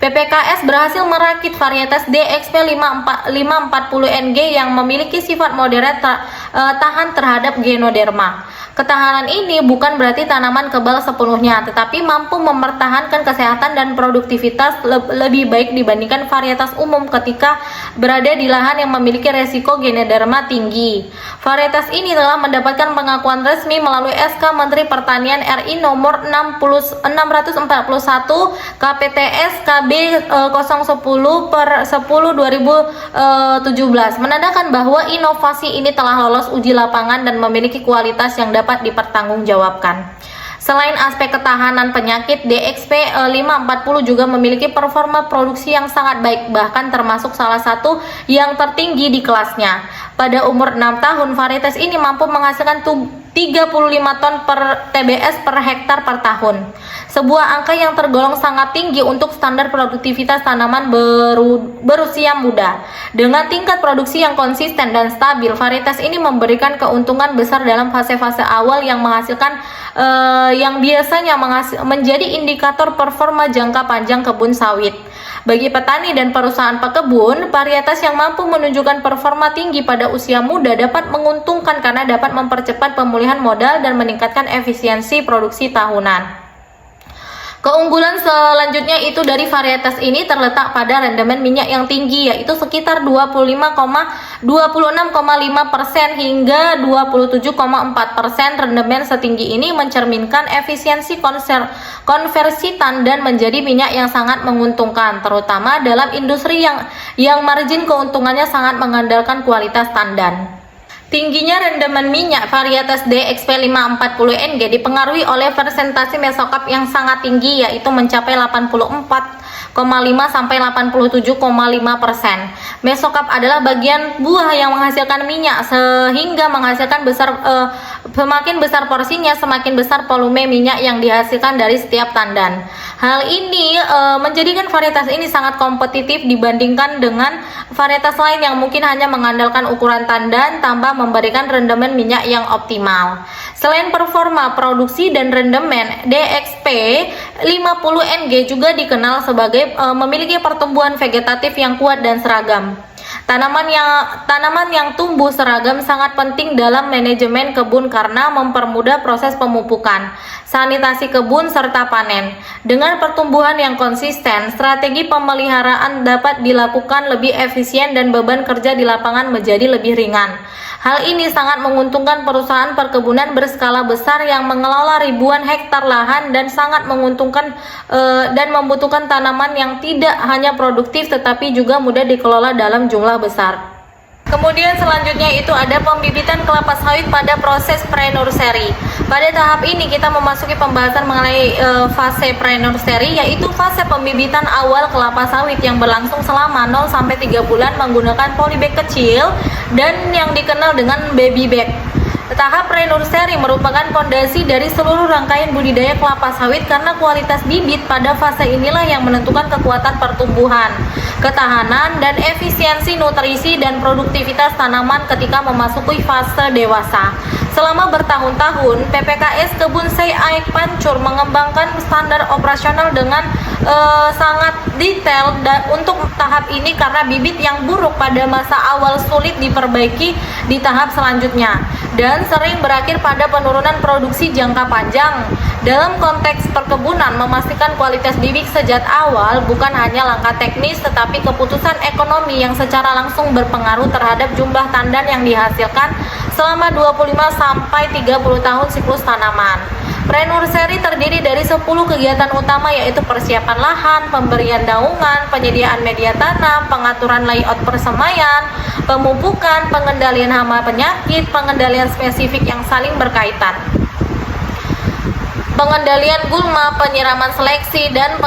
PPKS berhasil merakit varietas DXP 540NG yang memiliki sifat moderat tahan terhadap Ganoderma. Ketahanan ini bukan berarti tanaman kebal sepenuhnya, tetapi mampu mempertahankan kesehatan dan produktivitas lebih baik dibandingkan varietas umum ketika berada di lahan yang memiliki resiko Ganoderma tinggi. Varietas ini telah mendapatkan pengakuan resmi melalui SK Menteri Pertanian RI nomor 641 KPTS KB 010/10/2017, menandakan bahwa inovasi ini telah lolos uji lapangan dan memiliki kualitas yang dapat dipertanggungjawabkan. Selain aspek ketahanan penyakit, DXP 540 juga memiliki performa produksi yang sangat baik, bahkan termasuk salah satu yang tertinggi di kelasnya. Pada umur 6 tahun, varietas ini mampu menghasilkan 35 ton per TBS per hektar per tahun. Sebuah angka yang tergolong sangat tinggi untuk standar produktivitas tanaman berusia muda. Dengan tingkat produksi yang konsisten dan stabil, varietas ini memberikan keuntungan besar dalam fase-fase awal yang menghasilkan yang biasanya menjadi indikator performa jangka panjang kebun sawit. Bagi petani dan perusahaan pekebun, varietas yang mampu menunjukkan performa tinggi pada usia muda dapat menguntungkan karena dapat mempercepat pemulihan modal dan meningkatkan efisiensi produksi tahunan. Keunggulan selanjutnya itu dari varietas ini terletak pada rendemen minyak yang tinggi, yaitu sekitar 26,5% hingga 27,4%. Rendemen setinggi ini mencerminkan efisiensi konversi tandan menjadi minyak yang sangat menguntungkan, terutama dalam industri yang margin keuntungannya sangat mengandalkan kualitas tandan. Tingginya rendemen minyak varietas DXP 540NG dipengaruhi oleh persentase mesokap yang sangat tinggi, yaitu mencapai 84,5 sampai 87,5%. Mesokap adalah bagian buah yang menghasilkan minyak, sehingga menghasilkan semakin besar porsinya, semakin besar volume minyak yang dihasilkan dari setiap tandan. Hal ini menjadikan varietas ini sangat kompetitif dibandingkan dengan varietas lain yang mungkin hanya mengandalkan ukuran tandan tanpa memberikan rendemen minyak yang optimal. Selain performa produksi dan rendemen, DXP 50NG juga dikenal sebagai memiliki pertumbuhan vegetatif yang kuat dan seragam. Tanaman yang tumbuh seragam sangat penting dalam manajemen kebun karena mempermudah proses pemupukan, sanitasi kebun, serta panen. Dengan pertumbuhan yang konsisten, strategi pemeliharaan dapat dilakukan lebih efisien dan beban kerja di lapangan menjadi lebih ringan. Hal ini sangat menguntungkan perusahaan perkebunan berskala besar yang mengelola ribuan hektar lahan dan sangat menguntungkan dan membutuhkan tanaman yang tidak hanya produktif tetapi juga mudah dikelola dalam jumlah besar. Kemudian selanjutnya itu ada pembibitan kelapa sawit pada proses pre-nursery. Pada tahap ini kita memasuki pembahasan mengenai fase pre-nursery, yaitu fase pembibitan awal kelapa sawit yang berlangsung selama 0-3 bulan menggunakan polybag kecil dan yang dikenal dengan baby bag. Tahap pre-nursery merupakan fondasi dari seluruh rangkaian budidaya kelapa sawit karena kualitas bibit pada fase inilah yang menentukan kekuatan pertumbuhan, ketahanan, dan efisiensi nutrisi dan produktivitas tanaman ketika memasuki fase dewasa. Selama bertahun-tahun, PPKS Kebun Sei Aek Pancur mengembangkan standar operasional dengan sangat detail untuk tahap ini karena bibit yang buruk pada masa awal sulit diperbaiki di tahap selanjutnya dan sering berakhir pada penurunan produksi jangka panjang. Dalam konteks perkebunan, memastikan kualitas bibit sejak awal bukan hanya langkah teknis tetapi keputusan ekonomi yang secara langsung berpengaruh terhadap jumlah tandan yang dihasilkan selama 25 sampai 30 tahun siklus tanaman. Pre-nursery terdiri dari 10 kegiatan utama yaitu persiapan lahan, pemberian daungan, penyediaan media tanam, pengaturan layout persemaian, pemupukan, pengendalian hama penyakit, pengendalian spesifik yang saling berkaitan, pengendalian gulma, penyiraman seleksi, dan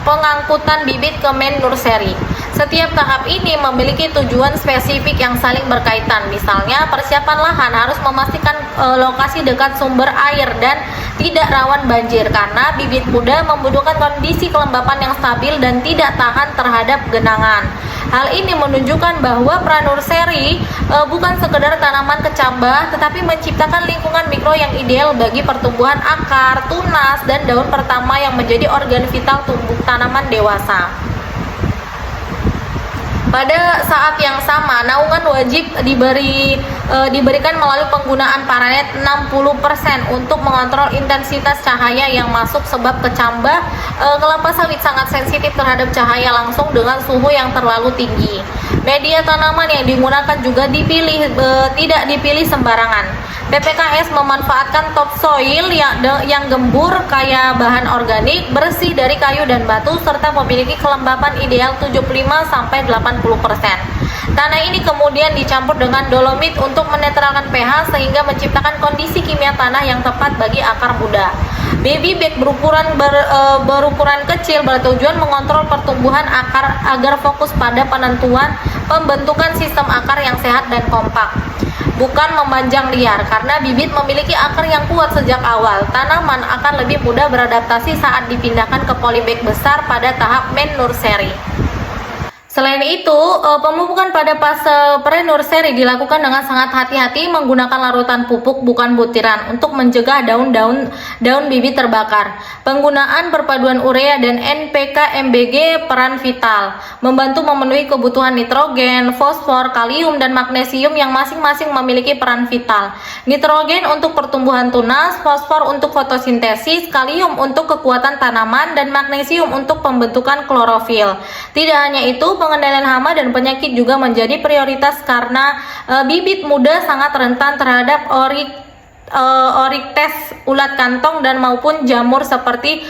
pengangkutan bibit ke main nursery. Setiap tahap ini memiliki tujuan spesifik yang saling berkaitan. Misalnya, persiapan lahan harus memastikan lokasi dekat sumber air dan tidak rawan banjir karena bibit muda membutuhkan kondisi kelembapan yang stabil dan tidak tahan terhadap genangan. Hal ini menunjukkan bahwa pranursery bukan sekedar tanaman kecambah, tetapi menciptakan lingkungan mikro yang ideal bagi pertumbuhan akar, tunas, dan daun pertama yang menjadi organ vital tumbuh tanaman dewasa. Pada saat yang sama, naungan wajib diberikan melalui penggunaan paranet 60% untuk mengontrol intensitas cahaya yang masuk sebab kecambah kelapa sawit sangat sensitif terhadap cahaya langsung dengan suhu yang terlalu tinggi. Media tanaman yang digunakan juga tidak dipilih sembarangan. PPKS memanfaatkan topsoil yang gembur, kaya bahan organik, bersih dari kayu dan batu, serta memiliki kelembapan ideal 75-80%. Tanah ini kemudian dicampur dengan dolomit untuk menetralkan pH sehingga menciptakan kondisi kimia tanah yang tepat bagi akar muda. Baby bag berukuran kecil bertujuan mengontrol pertumbuhan akar agar fokus pada pembentukan sistem akar yang sehat dan kompak, bukan memanjang liar. Karena bibit memiliki akar yang kuat sejak awal, tanaman akan lebih mudah beradaptasi saat dipindahkan ke polybag besar pada tahap main nursery. Selain itu, pemupukan pada fase pre-nursery dilakukan dengan sangat hati-hati menggunakan larutan pupuk bukan butiran untuk mencegah daun bibit terbakar. Penggunaan perpaduan urea dan NPK MBG peran vital, membantu memenuhi kebutuhan nitrogen, fosfor, kalium, dan magnesium yang masing-masing memiliki peran vital. Nitrogen untuk pertumbuhan tunas, fosfor untuk fotosintesis, kalium untuk kekuatan tanaman, dan magnesium untuk pembentukan klorofil. Tidak hanya itu, pengendalian hama dan penyakit juga menjadi prioritas karena bibit muda sangat rentan terhadap oriktes ulat kantong dan maupun jamur seperti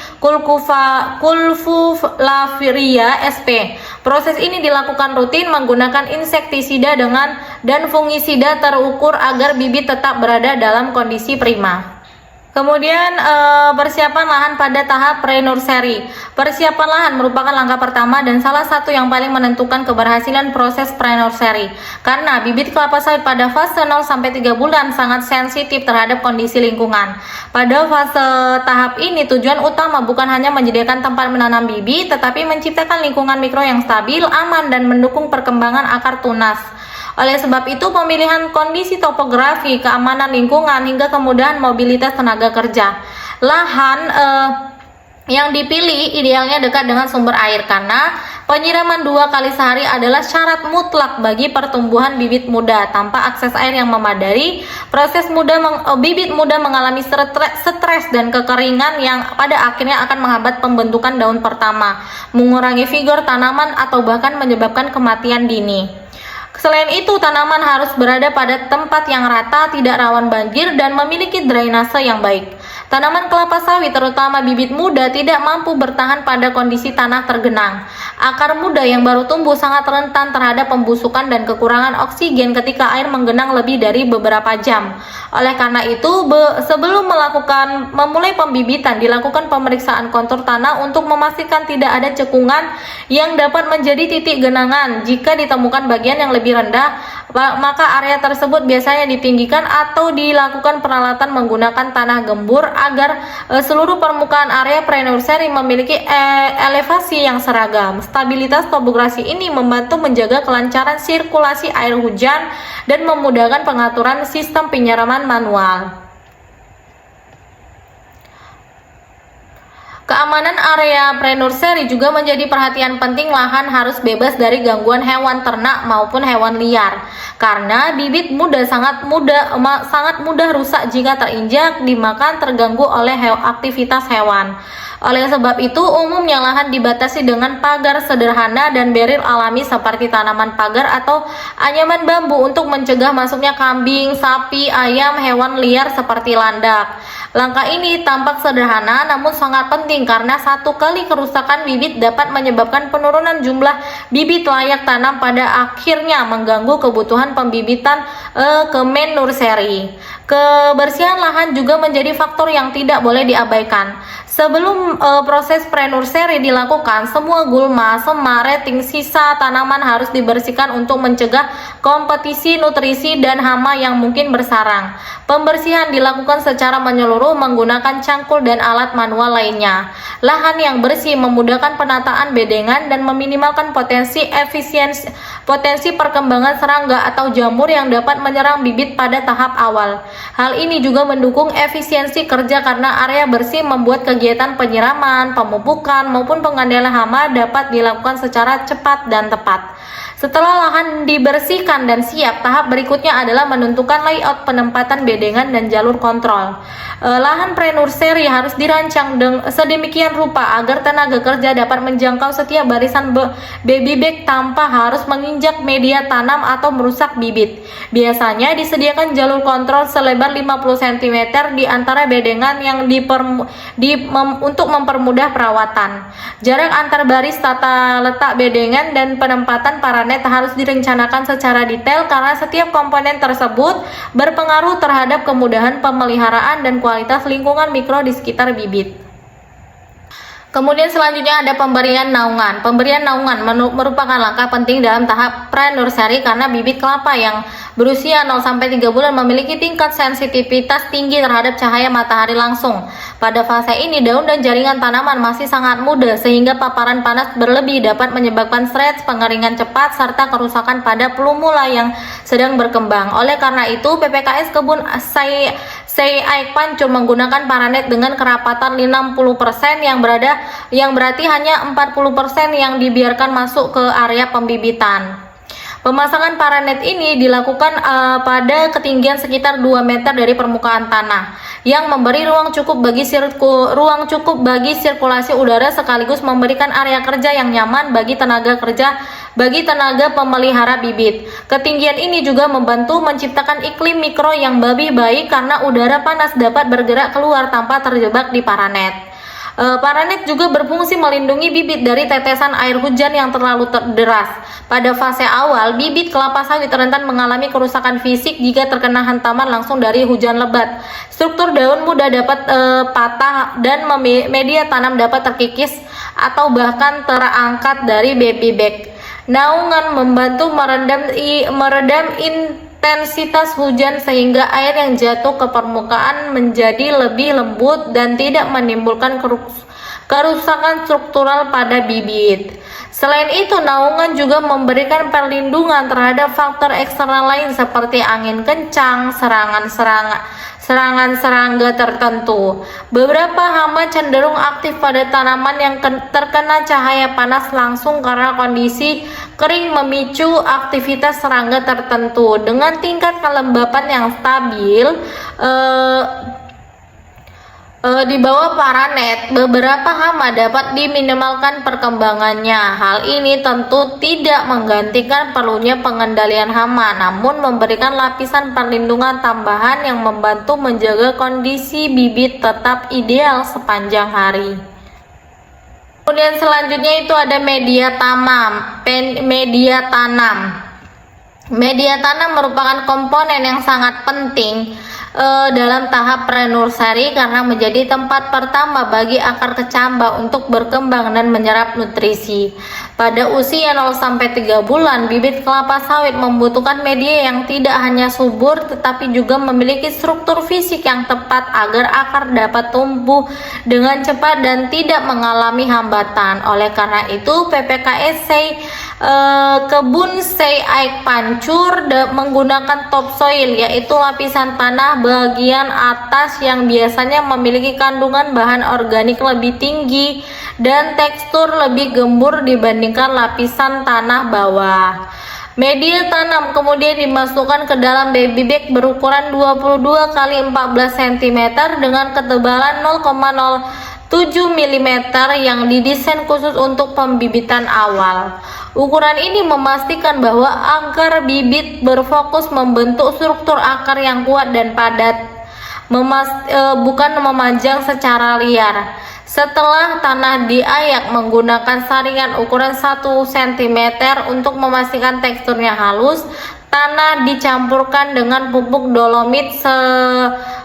Pulvularia sp. Proses ini dilakukan rutin menggunakan insektisida dan fungisida terukur agar bibit tetap berada dalam kondisi prima. Kemudian persiapan lahan pada tahap pre-nursery. Persiapan lahan merupakan langkah pertama dan salah satu yang paling menentukan keberhasilan proses pre-nursery. Karena bibit kelapa sawit pada fase 0-3 bulan sangat sensitif terhadap kondisi lingkungan. Pada fase tahap ini tujuan utama bukan hanya menyediakan tempat menanam bibit, tetapi menciptakan lingkungan mikro yang stabil, aman, dan mendukung perkembangan akar tunas. Oleh sebab itu, pemilihan kondisi topografi, keamanan lingkungan, hingga kemudahan mobilitas tenaga kerja. Lahan yang dipilih idealnya dekat dengan sumber air karena penyiraman 2 kali sehari adalah syarat mutlak bagi pertumbuhan bibit muda. Tanpa akses air yang memadai, bibit muda mengalami stres dan kekeringan yang pada akhirnya akan menghambat pembentukan daun pertama, mengurangi vigor tanaman, atau bahkan menyebabkan kematian dini. Selain itu, tanaman harus berada pada tempat yang rata, tidak rawan banjir, dan memiliki drainase yang baik. Tanaman kelapa sawit, terutama bibit muda, tidak mampu bertahan pada kondisi tanah tergenang. Akar muda yang baru tumbuh sangat rentan terhadap pembusukan dan kekurangan oksigen ketika air menggenang lebih dari beberapa jam. Oleh karena itu, sebelum memulai pembibitan, dilakukan pemeriksaan kontur tanah untuk memastikan tidak ada cekungan yang dapat menjadi titik genangan. Jika ditemukan bagian yang lebih rendah, maka area tersebut biasanya ditinggikan atau dilakukan peralatan menggunakan tanah gembur agar seluruh permukaan area pre-nursery memiliki elevasi yang seragam. Stabilitas topografi ini membantu menjaga kelancaran sirkulasi air hujan dan memudahkan pengaturan sistem penyiraman manual. Keamanan area pre-nursery juga menjadi perhatian penting. Lahan harus bebas dari gangguan hewan ternak maupun hewan liar, karena bibit sangat mudah rusak jika terinjak, dimakan, terganggu oleh aktivitas hewan. Oleh sebab itu, umumnya lahan dibatasi dengan pagar sederhana dan beril alami seperti tanaman pagar atau anyaman bambu untuk mencegah masuknya kambing, sapi, ayam, hewan liar seperti landak. Langkah ini tampak sederhana namun sangat penting karena satu kali kerusakan bibit dapat menyebabkan penurunan jumlah bibit layak tanam, pada akhirnya mengganggu kebutuhan pembibitan ke main nursery. Kebersihan lahan juga menjadi faktor yang tidak boleh diabaikan. Sebelum proses pre-nursery dilakukan, semua gulma, semar, rating, sisa tanaman harus dibersihkan untuk mencegah kompetisi nutrisi dan hama yang mungkin bersarang. Pembersihan dilakukan secara menyeluruh menggunakan cangkul dan alat manual lainnya. Lahan yang bersih memudahkan penataan bedengan dan meminimalkan potensi perkembangan serangga atau jamur yang dapat menyerang bibit pada tahap awal. Hal ini juga mendukung efisiensi kerja karena area bersih membuat kegiatan penyiraman, pemupukan, maupun pengendalian hama dapat dilakukan secara cepat dan tepat. Setelah lahan dibersihkan dan siap, tahap berikutnya adalah menentukan layout penempatan bedengan dan jalur kontrol. Lahan pre-nursery harus dirancang sedemikian rupa agar tenaga kerja dapat menjangkau setiap barisan baby bag tanpa harus menginjak media tanam atau merusak bibit. Biasanya disediakan jalur kontrol selebar 50 cm di antara bedengan yang untuk mempermudah perawatan. Jarak antar baris, tata letak bedengan, dan penempatan paranet harus direncanakan secara detail karena setiap komponen tersebut berpengaruh terhadap kemudahan pemeliharaan dan kualitas lingkungan mikro di sekitar bibit. Kemudian selanjutnya ada pemberian naungan. Pemberian naungan merupakan langkah penting dalam tahap pre-nursery karena bibit kelapa yang berusia 0-3 bulan memiliki tingkat sensitivitas tinggi terhadap cahaya matahari langsung. Pada fase ini, daun dan jaringan tanaman masih sangat muda sehingga paparan panas berlebih dapat menyebabkan stres, pengeringan cepat, serta kerusakan pada plumula yang sedang berkembang. Oleh karena itu, PPKS Kebun Sei Pancur menggunakan paranet dengan kerapatan 60% yang berarti hanya 40% yang dibiarkan masuk ke area pembibitan. Pemasangan paranet ini dilakukan pada ketinggian sekitar 2 meter dari permukaan tanah, yang memberi ruang cukup bagi sirkulasi udara sekaligus memberikan area kerja yang nyaman bagi tenaga pemelihara bibit. Ketinggian ini juga membantu menciptakan iklim mikro yang lebih baik karena udara panas dapat bergerak keluar tanpa terjebak di paranet. Paranet juga berfungsi melindungi bibit dari tetesan air hujan yang terlalu deras. Pada fase awal, bibit kelapa sawit rentan mengalami kerusakan fisik jika terkena hantaman langsung dari hujan lebat. Struktur daun mudah dapat patah dan media tanam dapat terkikis atau bahkan terangkat dari baby bag. Naungan membantu meredam intensitas hujan sehingga air yang jatuh ke permukaan menjadi lebih lembut dan tidak menimbulkan kerusakan struktural pada bibit. Selain itu, naungan juga memberikan perlindungan terhadap faktor eksternal lain seperti angin kencang, serangan serangga tertentu. Beberapa hama cenderung aktif pada tanaman yang terkena cahaya panas langsung karena kondisi kering memicu aktivitas serangga tertentu. Dengan tingkat kelembapan yang stabil di bawah paranet, beberapa hama dapat diminimalkan perkembangannya. Hal ini tentu tidak menggantikan perlunya pengendalian hama, namun memberikan lapisan perlindungan tambahan yang membantu menjaga kondisi bibit tetap ideal sepanjang hari. Kemudian selanjutnya itu ada media tanam. Media tanam merupakan komponen yang sangat penting dalam tahap pre-nursery karena menjadi tempat pertama bagi akar kecambah untuk berkembang dan menyerap nutrisi. Pada usia 0-3 bulan, bibit kelapa sawit membutuhkan media yang tidak hanya subur tetapi juga memiliki struktur fisik yang tepat agar akar dapat tumbuh dengan cepat dan tidak mengalami hambatan. Oleh karena itu, PPKS Kebun Sei Aek Pancur menggunakan topsoil, yaitu lapisan tanah bagian atas yang biasanya memiliki kandungan bahan organik lebih tinggi dan tekstur lebih gembur dibandingkan lapisan tanah bawah. Media tanam kemudian dimasukkan ke dalam baby bag berukuran 22 x 14 cm dengan ketebalan 0,07 mm yang didesain khusus untuk pembibitan awal. Ukuran ini memastikan bahwa agar bibit berfokus membentuk struktur akar yang kuat dan padat, bukan memanjang secara liar. Setelah tanah diayak menggunakan saringan ukuran 1 cm untuk memastikan teksturnya halus, tanah dicampurkan dengan pupuk dolomit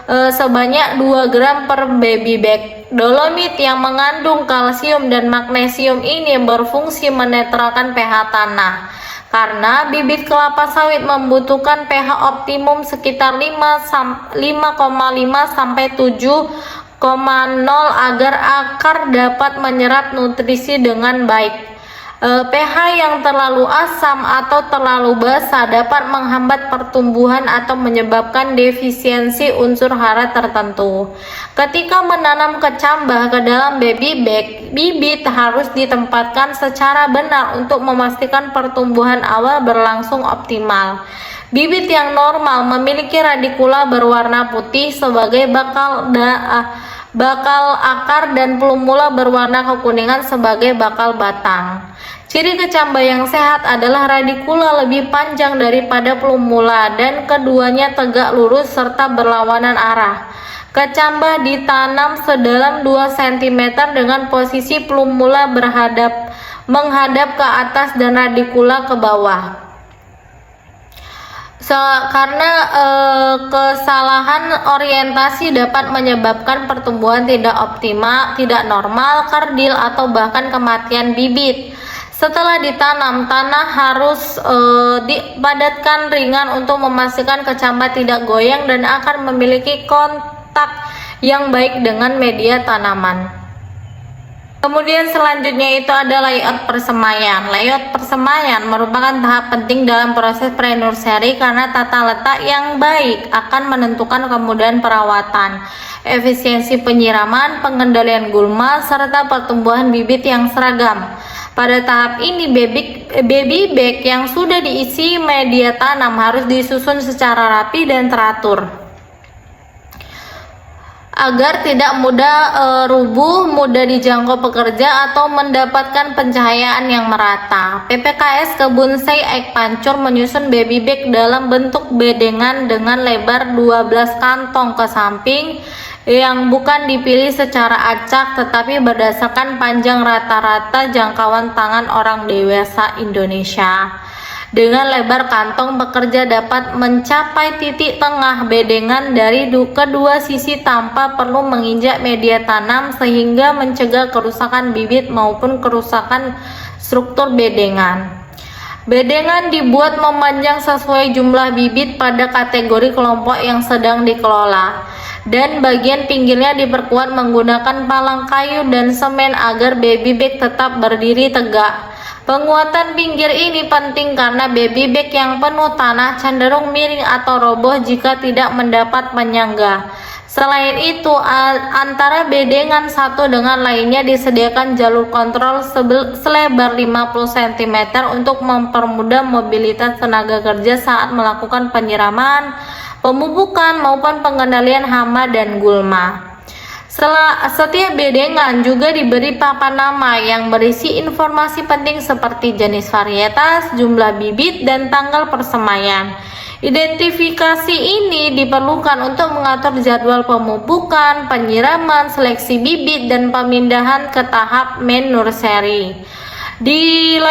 sebanyak 2 gram per baby bag. Dolomit yang mengandung kalsium dan magnesium ini berfungsi menetralkan pH tanah. Karena bibit kelapa sawit membutuhkan pH optimum sekitar 5,5 sampai 7,0 agar akar dapat menyerap nutrisi dengan baik. pH yang terlalu asam atau terlalu basah dapat menghambat pertumbuhan atau menyebabkan defisiensi unsur hara tertentu. Ketika menanam kecambah ke dalam baby bag, bibit harus ditempatkan secara benar untuk memastikan pertumbuhan awal berlangsung optimal. Bibit yang normal memiliki radikula berwarna putih sebagai bakal akar dan plumula berwarna kekuningan sebagai bakal batang. Ciri kecambah yang sehat adalah radikula lebih panjang daripada plumula dan keduanya tegak lurus serta berlawanan arah. Kecambah ditanam sedalam 2 cm dengan posisi plumula menghadap ke atas dan radikula ke bawah. Karena kesalahan orientasi dapat menyebabkan pertumbuhan tidak optimal, tidak normal, kerdil, atau bahkan kematian bibit. Setelah ditanam, tanah harus dipadatkan ringan untuk memastikan kecambah tidak goyang dan akan memiliki kontak yang baik dengan media tanaman. Kemudian selanjutnya itu ada layout persemaian. Layout persemaian merupakan tahap penting dalam proses pre-nursery karena tata letak yang baik akan menentukan kemudahan perawatan, efisiensi penyiraman, pengendalian gulma, serta pertumbuhan bibit yang seragam. Pada tahap ini baby bag yang sudah diisi media tanam harus disusun secara rapi dan teratur agar tidak mudah rubuh, mudah dijangkau pekerja, atau mendapatkan pencahayaan yang merata. PPKS Kebun Sei Aek Pancur menyusun baby bag dalam bentuk bedengan dengan lebar 12 kantong ke samping yang bukan dipilih secara acak tetapi berdasarkan panjang rata-rata jangkauan tangan orang dewasa Indonesia. Dengan lebar kantong, pekerja dapat mencapai titik tengah bedengan dari kedua sisi tanpa perlu menginjak media tanam sehingga mencegah kerusakan bibit maupun kerusakan struktur bedengan. Bedengan dibuat memanjang sesuai jumlah bibit pada kategori kelompok yang sedang dikelola, dan bagian pinggirnya diperkuat menggunakan palang kayu dan semen agar baby bag tetap berdiri tegak. Penguatan pinggir ini penting karena baby bag yang penuh tanah cenderung miring atau roboh jika tidak mendapat penyangga. Selain itu, antara bedengan satu dengan lainnya disediakan jalur kontrol selebar 50 cm untuk mempermudah mobilitas tenaga kerja saat melakukan penyiraman, pemupukan, maupun pengendalian hama dan gulma. Setiap bedengan juga diberi papan nama yang berisi informasi penting seperti jenis varietas, jumlah bibit, dan tanggal persemaian. Identifikasi ini diperlukan untuk mengatur jadwal pemupukan, penyiraman, seleksi bibit, dan pemindahan ke tahap main nursery. Di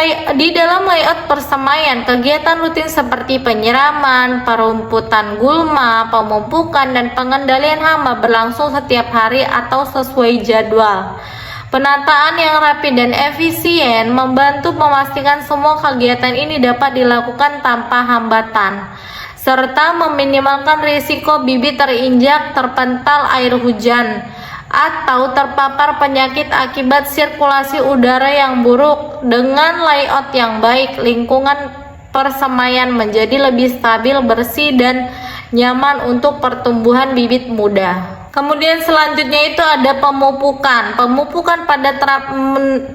dalam layout persemaian, kegiatan rutin seperti penyiraman, perumputan gulma, pemupukan, dan pengendalian hama berlangsung setiap hari atau sesuai jadwal. Penataan yang rapi dan efisien membantu memastikan semua kegiatan ini dapat dilakukan tanpa hambatan, serta meminimalkan risiko bibit terinjak terpental air hujan. atau terpapar penyakit akibat sirkulasi udara yang buruk. Dengan layout yang baik, lingkungan persemaian menjadi lebih stabil, bersih, dan nyaman untuk pertumbuhan bibit muda. Kemudian selanjutnya itu ada pemupukan. Pemupukan pada tahap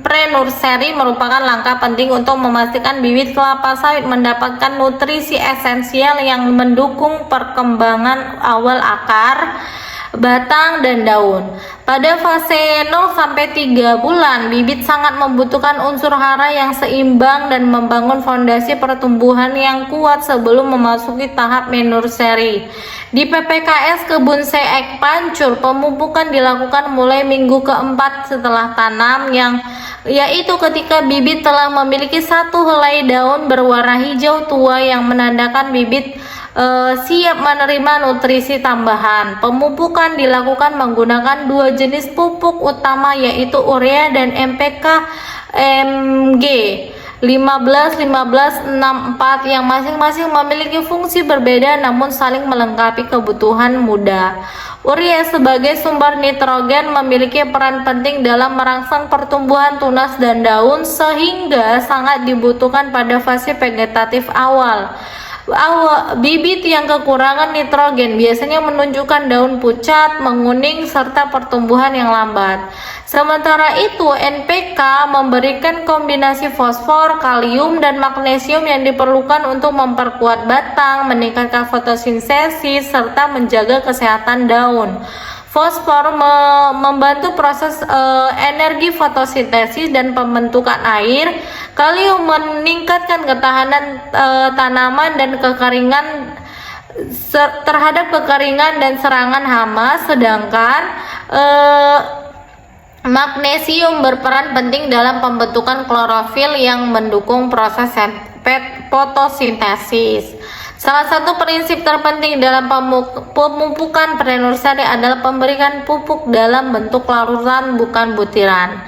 pre-nursery merupakan langkah penting untuk memastikan bibit kelapa sawit mendapatkan nutrisi esensial yang mendukung perkembangan awal akar, batang, dan daun. Pada fase 0-3 bulan, bibit sangat membutuhkan unsur hara yang seimbang dan membangun fondasi pertumbuhan yang kuat sebelum memasuki tahap nursery. Di PPKS Kebun Seek Pancur, pemupukan dilakukan mulai minggu keempat setelah tanam, yaitu ketika bibit telah memiliki satu helai daun berwarna hijau tua yang menandakan bibit siap menerima nutrisi tambahan. Pemupukan dilakukan menggunakan dua jenis pupuk utama, yaitu urea dan NPK Mg 15-15-64 yang masing-masing memiliki fungsi berbeda namun saling melengkapi kebutuhan muda. Urea sebagai sumber nitrogen memiliki peran penting dalam merangsang pertumbuhan tunas dan daun sehingga sangat dibutuhkan pada fase vegetatif awal. Bibit yang kekurangan nitrogen biasanya menunjukkan daun pucat, menguning, serta pertumbuhan yang lambat. Sementara itu, NPK memberikan kombinasi fosfor, kalium, dan magnesium yang diperlukan untuk memperkuat batang, meningkatkan fotosintesis, serta menjaga kesehatan daun. Fosfor membantu proses energi fotosintesis dan pembentukan air. Kalium meningkatkan ketahanan tanaman dan kekeringan terhadap kekeringan dan serangan hama, sedangkan magnesium berperan penting dalam pembentukan klorofil yang mendukung proses fotosintesis. Salah satu prinsip terpenting dalam pemupukan pre-nursery adalah pemberian pupuk dalam bentuk larutan bukan butiran.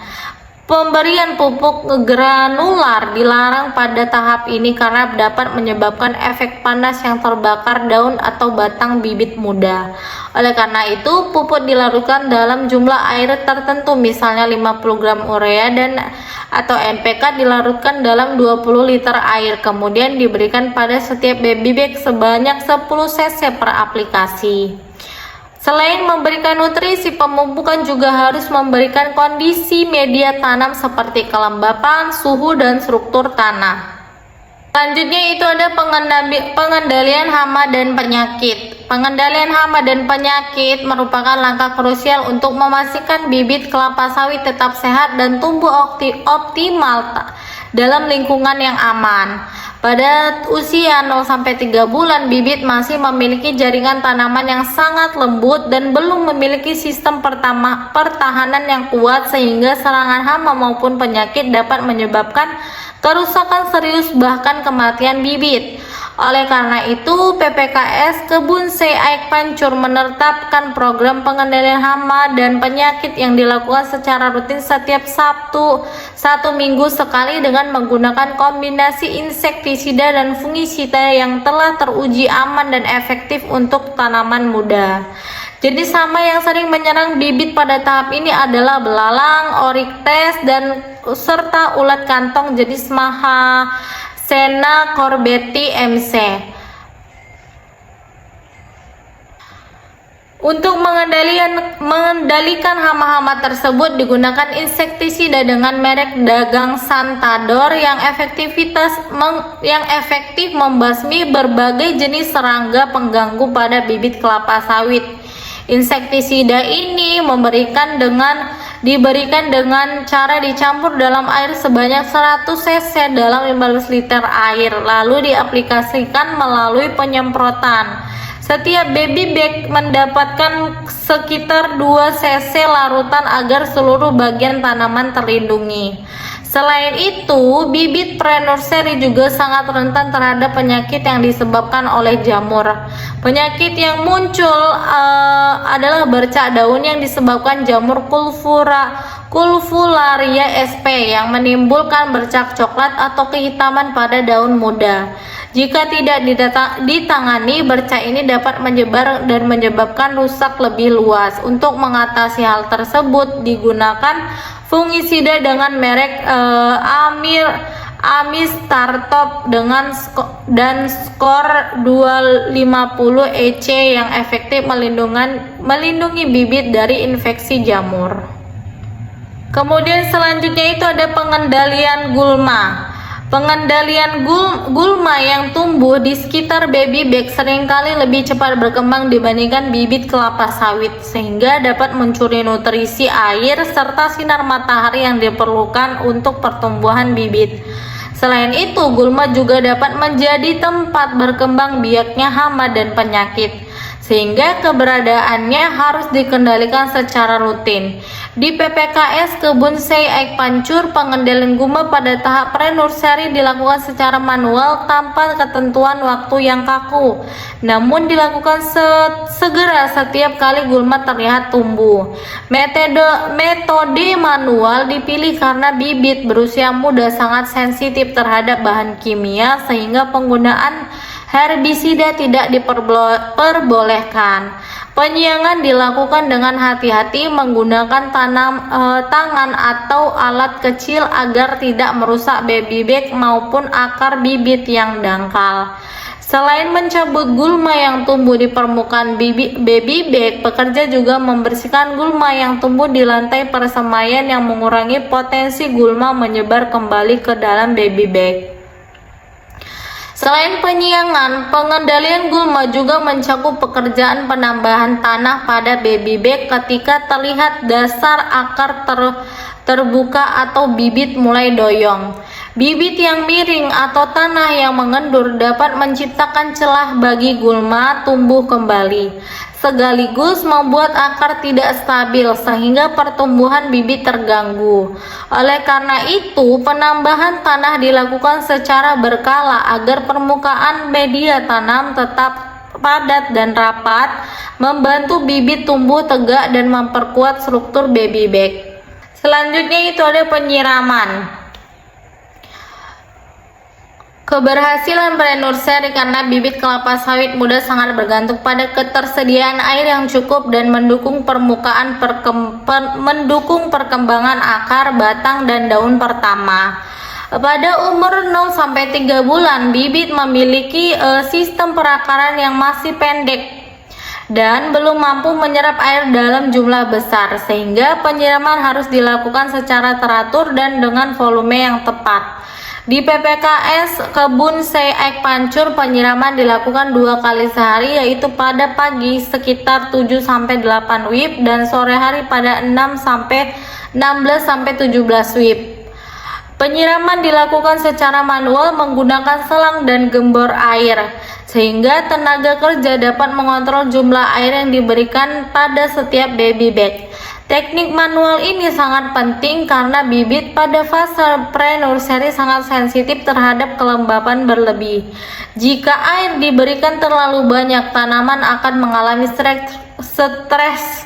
Pemberian pupuk granular dilarang pada tahap ini karena dapat menyebabkan efek panas yang terbakar daun atau batang bibit muda. Oleh karena itu, pupuk dilarutkan dalam jumlah air tertentu, misalnya 50 gram urea atau NPK dilarutkan dalam 20 liter air, kemudian diberikan pada setiap baby bag sebanyak 10 cc per aplikasi. Selain memberikan nutrisi, pemupukan juga harus memberikan kondisi media tanam seperti kelembapan, suhu, dan struktur tanah. Selanjutnya itu ada pengendalian hama dan penyakit. Pengendalian hama dan penyakit merupakan langkah krusial untuk memastikan bibit kelapa sawit tetap sehat dan tumbuh optimal dalam lingkungan yang aman. Pada usia 0-3 bulan, bibit masih memiliki jaringan tanaman yang sangat lembut dan belum memiliki sistem pertahanan yang kuat sehingga serangan hama maupun penyakit dapat menyebabkan kerusakan serius bahkan kematian bibit. Oleh karena itu, PPKS Kebun Seek Pancur menetapkan program pengendalian hama dan penyakit yang dilakukan secara rutin setiap Sabtu 1 minggu sekali dengan menggunakan kombinasi insektisida dan fungisida yang telah teruji aman dan efektif untuk tanaman muda. Jenis hama yang sering menyerang bibit pada tahap ini adalah belalang, oriktes, dan serta ulat kantong jenis Mahasena corbeti MC. Untuk mengendalikan hama-hama tersebut digunakan insektisida dengan merek dagang Santador yang efektif membasmi berbagai jenis serangga pengganggu pada bibit kelapa sawit. Insektisida ini diberikan dengan cara dicampur dalam air sebanyak 100 cc dalam 15 liter air, lalu diaplikasikan melalui penyemprotan. Setiap baby bag mendapatkan sekitar 2 cc larutan agar seluruh bagian tanaman terlindungi. Selain itu, bibit pre-nursery juga sangat rentan terhadap penyakit yang disebabkan oleh jamur. Penyakit yang muncul adalah bercak daun yang disebabkan jamur Culfularia sp yang menimbulkan bercak coklat atau kehitaman pada daun muda. Jika tidak ditangani, bercak ini dapat menyebar dan menyebabkan rusak lebih luas. Untuk mengatasi hal tersebut, digunakan fungisida dengan merek Amistartop dan skor 250 EC yang efektif melindungi bibit dari infeksi jamur. Kemudian selanjutnya itu ada pengendalian gulma. Pengendalian gulma yang tumbuh di sekitar baby bag seringkali lebih cepat berkembang dibandingkan bibit kelapa sawit, sehingga dapat mencuri nutrisi, air, serta sinar matahari yang diperlukan untuk pertumbuhan bibit. Selain itu, gulma juga dapat menjadi tempat berkembang biaknya hama dan penyakit, sehingga keberadaannya harus dikendalikan secara rutin. Di PPKS Kebun Sei Aik Pancur, pengendalian gulma pada tahap pre-nursery dilakukan secara manual tanpa ketentuan waktu yang kaku, namun dilakukan segera setiap kali gulma terlihat tumbuh. Metode manual dipilih karena bibit berusia muda sangat sensitif terhadap bahan kimia, sehingga penggunaan herbisida tidak diperbolehkan. Penyiangan dilakukan dengan hati-hati menggunakan tangan atau alat kecil agar tidak merusak baby bag maupun akar bibit yang dangkal. Selain mencabut gulma yang tumbuh di permukaan baby bag, pekerja juga membersihkan gulma yang tumbuh di lantai persemaian yang mengurangi potensi gulma menyebar kembali ke dalam baby bag. Selain penyiangan, pengendalian gulma juga mencakup pekerjaan penambahan tanah pada baby bag ketika terlihat dasar akar terbuka atau bibit mulai doyong. Bibit yang miring atau tanah yang mengendur dapat menciptakan celah bagi gulma tumbuh kembali, sekaligus membuat akar tidak stabil sehingga pertumbuhan bibit terganggu. Oleh karena itu, penambahan tanah dilakukan secara berkala agar permukaan media tanam tetap padat dan rapat, membantu bibit tumbuh tegak dan memperkuat struktur baby bag. Selanjutnya itu ada penyiraman. Keberhasilan pre-nursery karena bibit kelapa sawit muda sangat bergantung pada ketersediaan air yang cukup dan mendukung perkembangan akar, batang, dan daun pertama. Pada umur 0-3 bulan, bibit memiliki sistem perakaran yang masih pendek dan belum mampu menyerap air dalam jumlah besar, sehingga penyiraman harus dilakukan secara teratur dan dengan volume yang tepat. Di PPKS Kebun Sei Aik Pancur, penyiraman dilakukan 2 kali sehari, yaitu pada pagi sekitar 7-8 WIB dan sore hari pada 16-17 WIB. Penyiraman dilakukan secara manual menggunakan selang dan gembor air, sehingga tenaga kerja dapat mengontrol jumlah air yang diberikan pada setiap baby bag. Teknik manual ini sangat penting karena bibit pada fase pre-nursery sangat sensitif terhadap kelembapan berlebih. Jika air diberikan terlalu banyak, tanaman akan mengalami stres,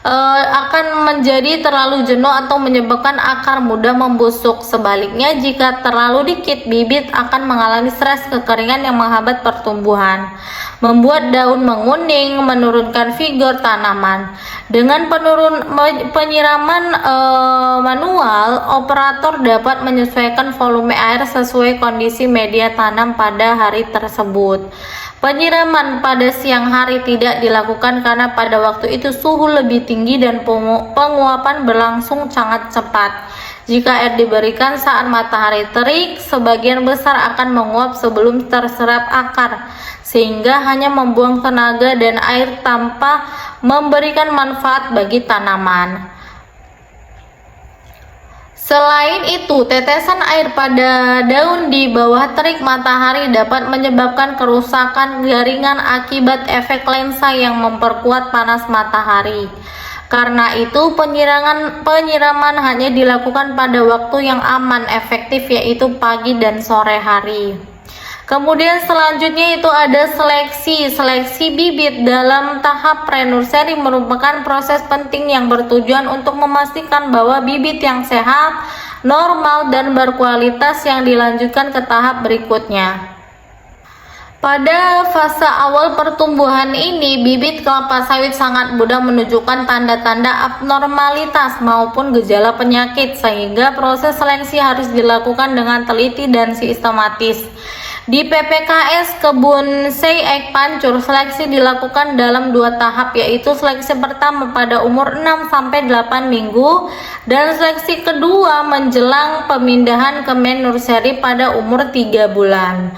akan menjadi terlalu jenuh atau menyebabkan akar mudah membusuk. Sebaliknya, jika terlalu dikit, bibit akan mengalami stres kekeringan yang menghambat pertumbuhan, membuat daun menguning, menurunkan vigor tanaman. Dengan penyiraman manual, operator dapat menyesuaikan volume air sesuai kondisi media tanam pada hari tersebut. Penyiraman pada siang hari tidak dilakukan karena pada waktu itu suhu lebih tinggi dan penguapan berlangsung sangat cepat. Jika air diberikan saat matahari terik, sebagian besar akan menguap sebelum terserap akar, sehingga hanya membuang tenaga dan air tanpa memberikan manfaat bagi tanaman. Selain itu, tetesan air pada daun di bawah terik matahari dapat menyebabkan kerusakan jaringan akibat efek lensa yang memperkuat panas matahari. Karena itu, penyiraman hanya dilakukan pada waktu yang aman efektif, yaitu pagi dan sore hari. Kemudian selanjutnya itu ada seleksi. Seleksi bibit dalam tahap pre-nursery merupakan proses penting yang bertujuan untuk memastikan bahwa bibit yang sehat normal, dan berkualitas yang dilanjutkan ke tahap berikutnya. Pada fase awal pertumbuhan ini, bibit kelapa sawit sangat mudah menunjukkan tanda-tanda abnormalitas maupun gejala penyakit, sehingga proses seleksi harus dilakukan dengan teliti dan sistematis. Di PPKS Kebun Sei Ek Pancur, seleksi dilakukan dalam 2 tahap, yaitu seleksi pertama pada umur 6-8 minggu dan seleksi kedua menjelang pemindahan ke main nursery pada umur 3 bulan.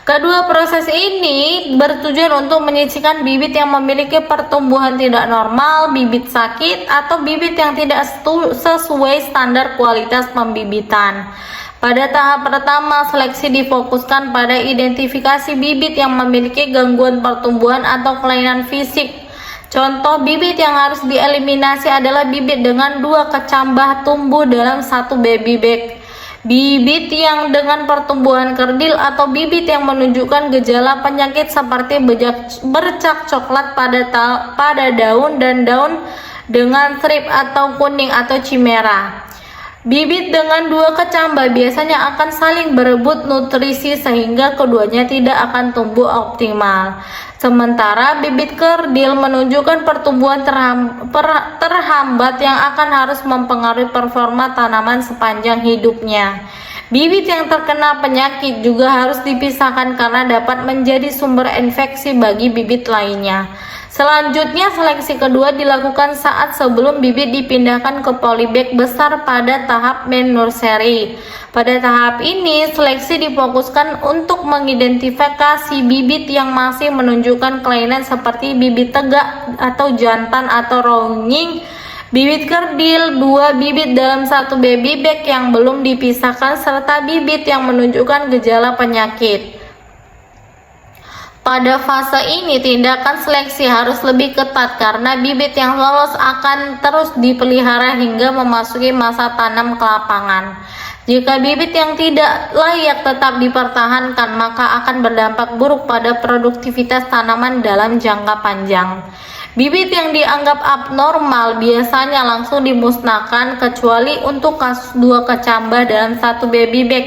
Kedua proses ini bertujuan untuk menyisihkan bibit yang memiliki pertumbuhan tidak normal, bibit sakit, atau bibit yang tidak sesuai standar kualitas pembibitan. Pada tahap pertama, seleksi difokuskan pada identifikasi bibit yang memiliki gangguan pertumbuhan atau kelainan fisik. Contoh bibit yang harus dieliminasi adalah bibit dengan 2 kecambah tumbuh dalam 1 baby bag, bibit yang dengan pertumbuhan kerdil, atau bibit yang menunjukkan gejala penyakit seperti bercak coklat pada daun dan daun dengan strip atau kuning atau cimera. Bibit dengan 2 kecambah biasanya akan saling berebut nutrisi sehingga keduanya tidak akan tumbuh optimal. Sementara bibit kerdil menunjukkan pertumbuhan terhambat yang akan harus mempengaruhi performa tanaman sepanjang hidupnya. Bibit yang terkena penyakit juga harus dipisahkan karena dapat menjadi sumber infeksi bagi bibit lainnya. Selanjutnya, seleksi kedua dilakukan saat sebelum bibit dipindahkan ke polybag besar pada tahap main nursery. Pada tahap ini, seleksi difokuskan untuk mengidentifikasi bibit yang masih menunjukkan kelainan seperti bibit tegak atau jantan atau ronging, bibit kerdil, 2 bibit dalam 1 baby bag yang belum dipisahkan, serta bibit yang menunjukkan gejala penyakit. Pada fase ini, tindakan seleksi harus lebih ketat karena bibit yang lolos akan terus dipelihara hingga memasuki masa tanam ke lapangan. Jika bibit yang tidak layak tetap dipertahankan, maka akan berdampak buruk pada produktivitas tanaman dalam jangka panjang. Bibit yang dianggap abnormal biasanya langsung dimusnahkan kecuali untuk kasus 2 kecambah dalam 1 baby bag.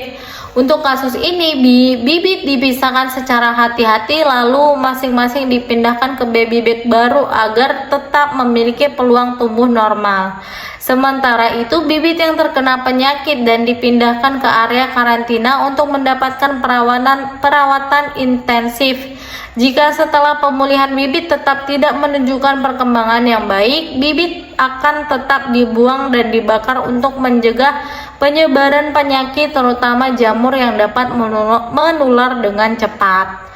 Untuk kasus ini, bibit dipisahkan secara hati-hati lalu masing-masing dipindahkan ke baby bag baru agar tetap memiliki peluang tumbuh normal. Sementara itu, bibit yang terkena penyakit dan dipindahkan ke area karantina untuk mendapatkan perawatan intensif. Jika setelah pemulihan bibit tetap tidak menunjukkan perkembangan yang baik, bibit akan tetap dibuang dan dibakar untuk mencegah penyebaran penyakit, terutama jamur yang dapat menular dengan cepat.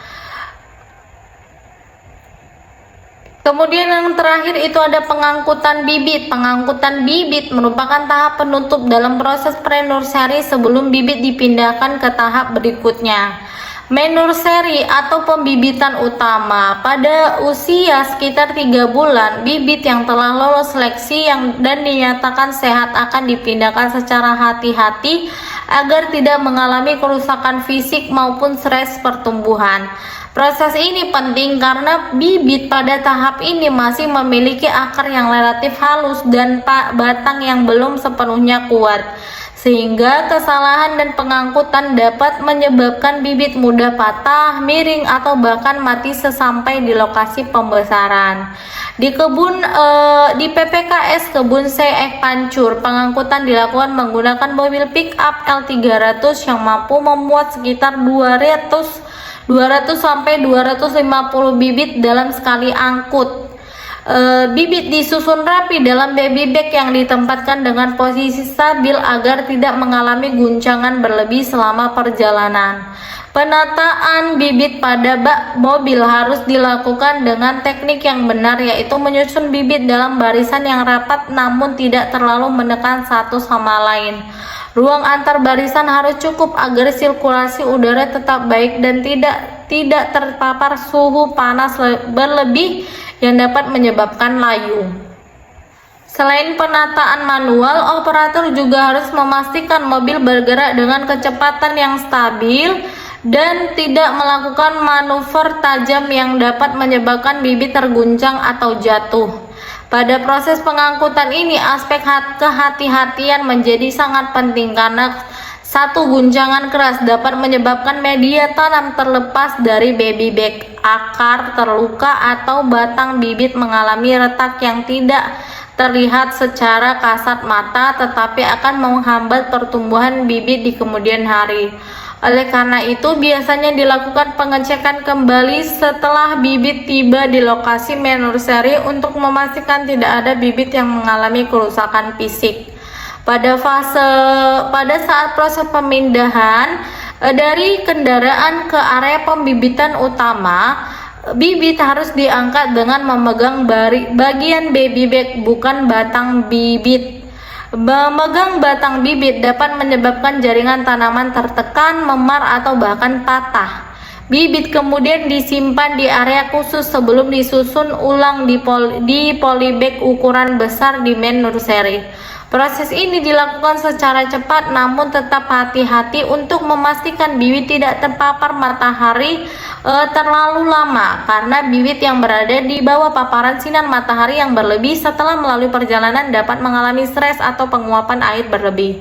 Kemudian yang terakhir itu ada pengangkutan bibit. Pengangkutan bibit merupakan tahap penutup dalam proses pre-nursery sebelum bibit dipindahkan ke tahap berikutnya, main nursery atau pembibitan utama. Pada usia sekitar 3 bulan, bibit yang telah lolos seleksi dan dinyatakan sehat akan dipindahkan secara hati-hati agar tidak mengalami kerusakan fisik maupun stres pertumbuhan. Proses ini penting karena bibit pada tahap ini masih memiliki akar yang relatif halus dan batang yang belum sepenuhnya kuat, sehingga kesalahan dan pengangkutan dapat menyebabkan bibit mudah patah, miring, atau bahkan mati sesampai di lokasi pembesaran. Di PPKS Kebun Sei Ek Pancur, pengangkutan dilakukan menggunakan mobil pick up L300 yang mampu memuat sekitar 200 sampai 250 bibit dalam sekali angkut. Bibit disusun rapi dalam baby bag yang ditempatkan dengan posisi stabil agar tidak mengalami guncangan berlebih selama perjalanan. Penataan bibit pada bak mobil harus dilakukan dengan teknik yang benar, yaitu menyusun bibit dalam barisan yang rapat namun tidak terlalu menekan satu sama lain. Ruang antar barisan harus cukup agar sirkulasi udara tetap baik dan tidak terpapar suhu panas berlebih yang dapat menyebabkan layu. Selain penataan manual, operator juga harus memastikan mobil bergerak dengan kecepatan yang stabil dan tidak melakukan manuver tajam yang dapat menyebabkan bibit terguncang atau jatuh. Pada proses pengangkutan ini, aspek kehati-hatian menjadi sangat penting karena satu guncangan keras dapat menyebabkan media tanam terlepas dari baby bag, akar terluka, atau batang bibit mengalami retak yang tidak terlihat secara kasat mata tetapi akan menghambat pertumbuhan bibit di kemudian hari. Oleh karena itu, biasanya dilakukan pengecekan kembali setelah bibit tiba di lokasi nursery untuk memastikan tidak ada bibit yang mengalami kerusakan fisik. Pada saat proses pemindahan dari kendaraan ke area pembibitan utama, bibit harus diangkat dengan memegang bagian baby bag, bukan batang bibit. Memegang batang bibit dapat menyebabkan jaringan tanaman tertekan, memar, atau bahkan patah. Bibit kemudian disimpan di area khusus sebelum disusun ulang di polybag ukuran besar di main nursery. Proses ini dilakukan secara cepat namun tetap hati-hati untuk memastikan bibit tidak terpapar matahari terlalu lama, karena bibit yang berada di bawah paparan sinar matahari yang berlebih setelah melalui perjalanan dapat mengalami stres atau penguapan air berlebih.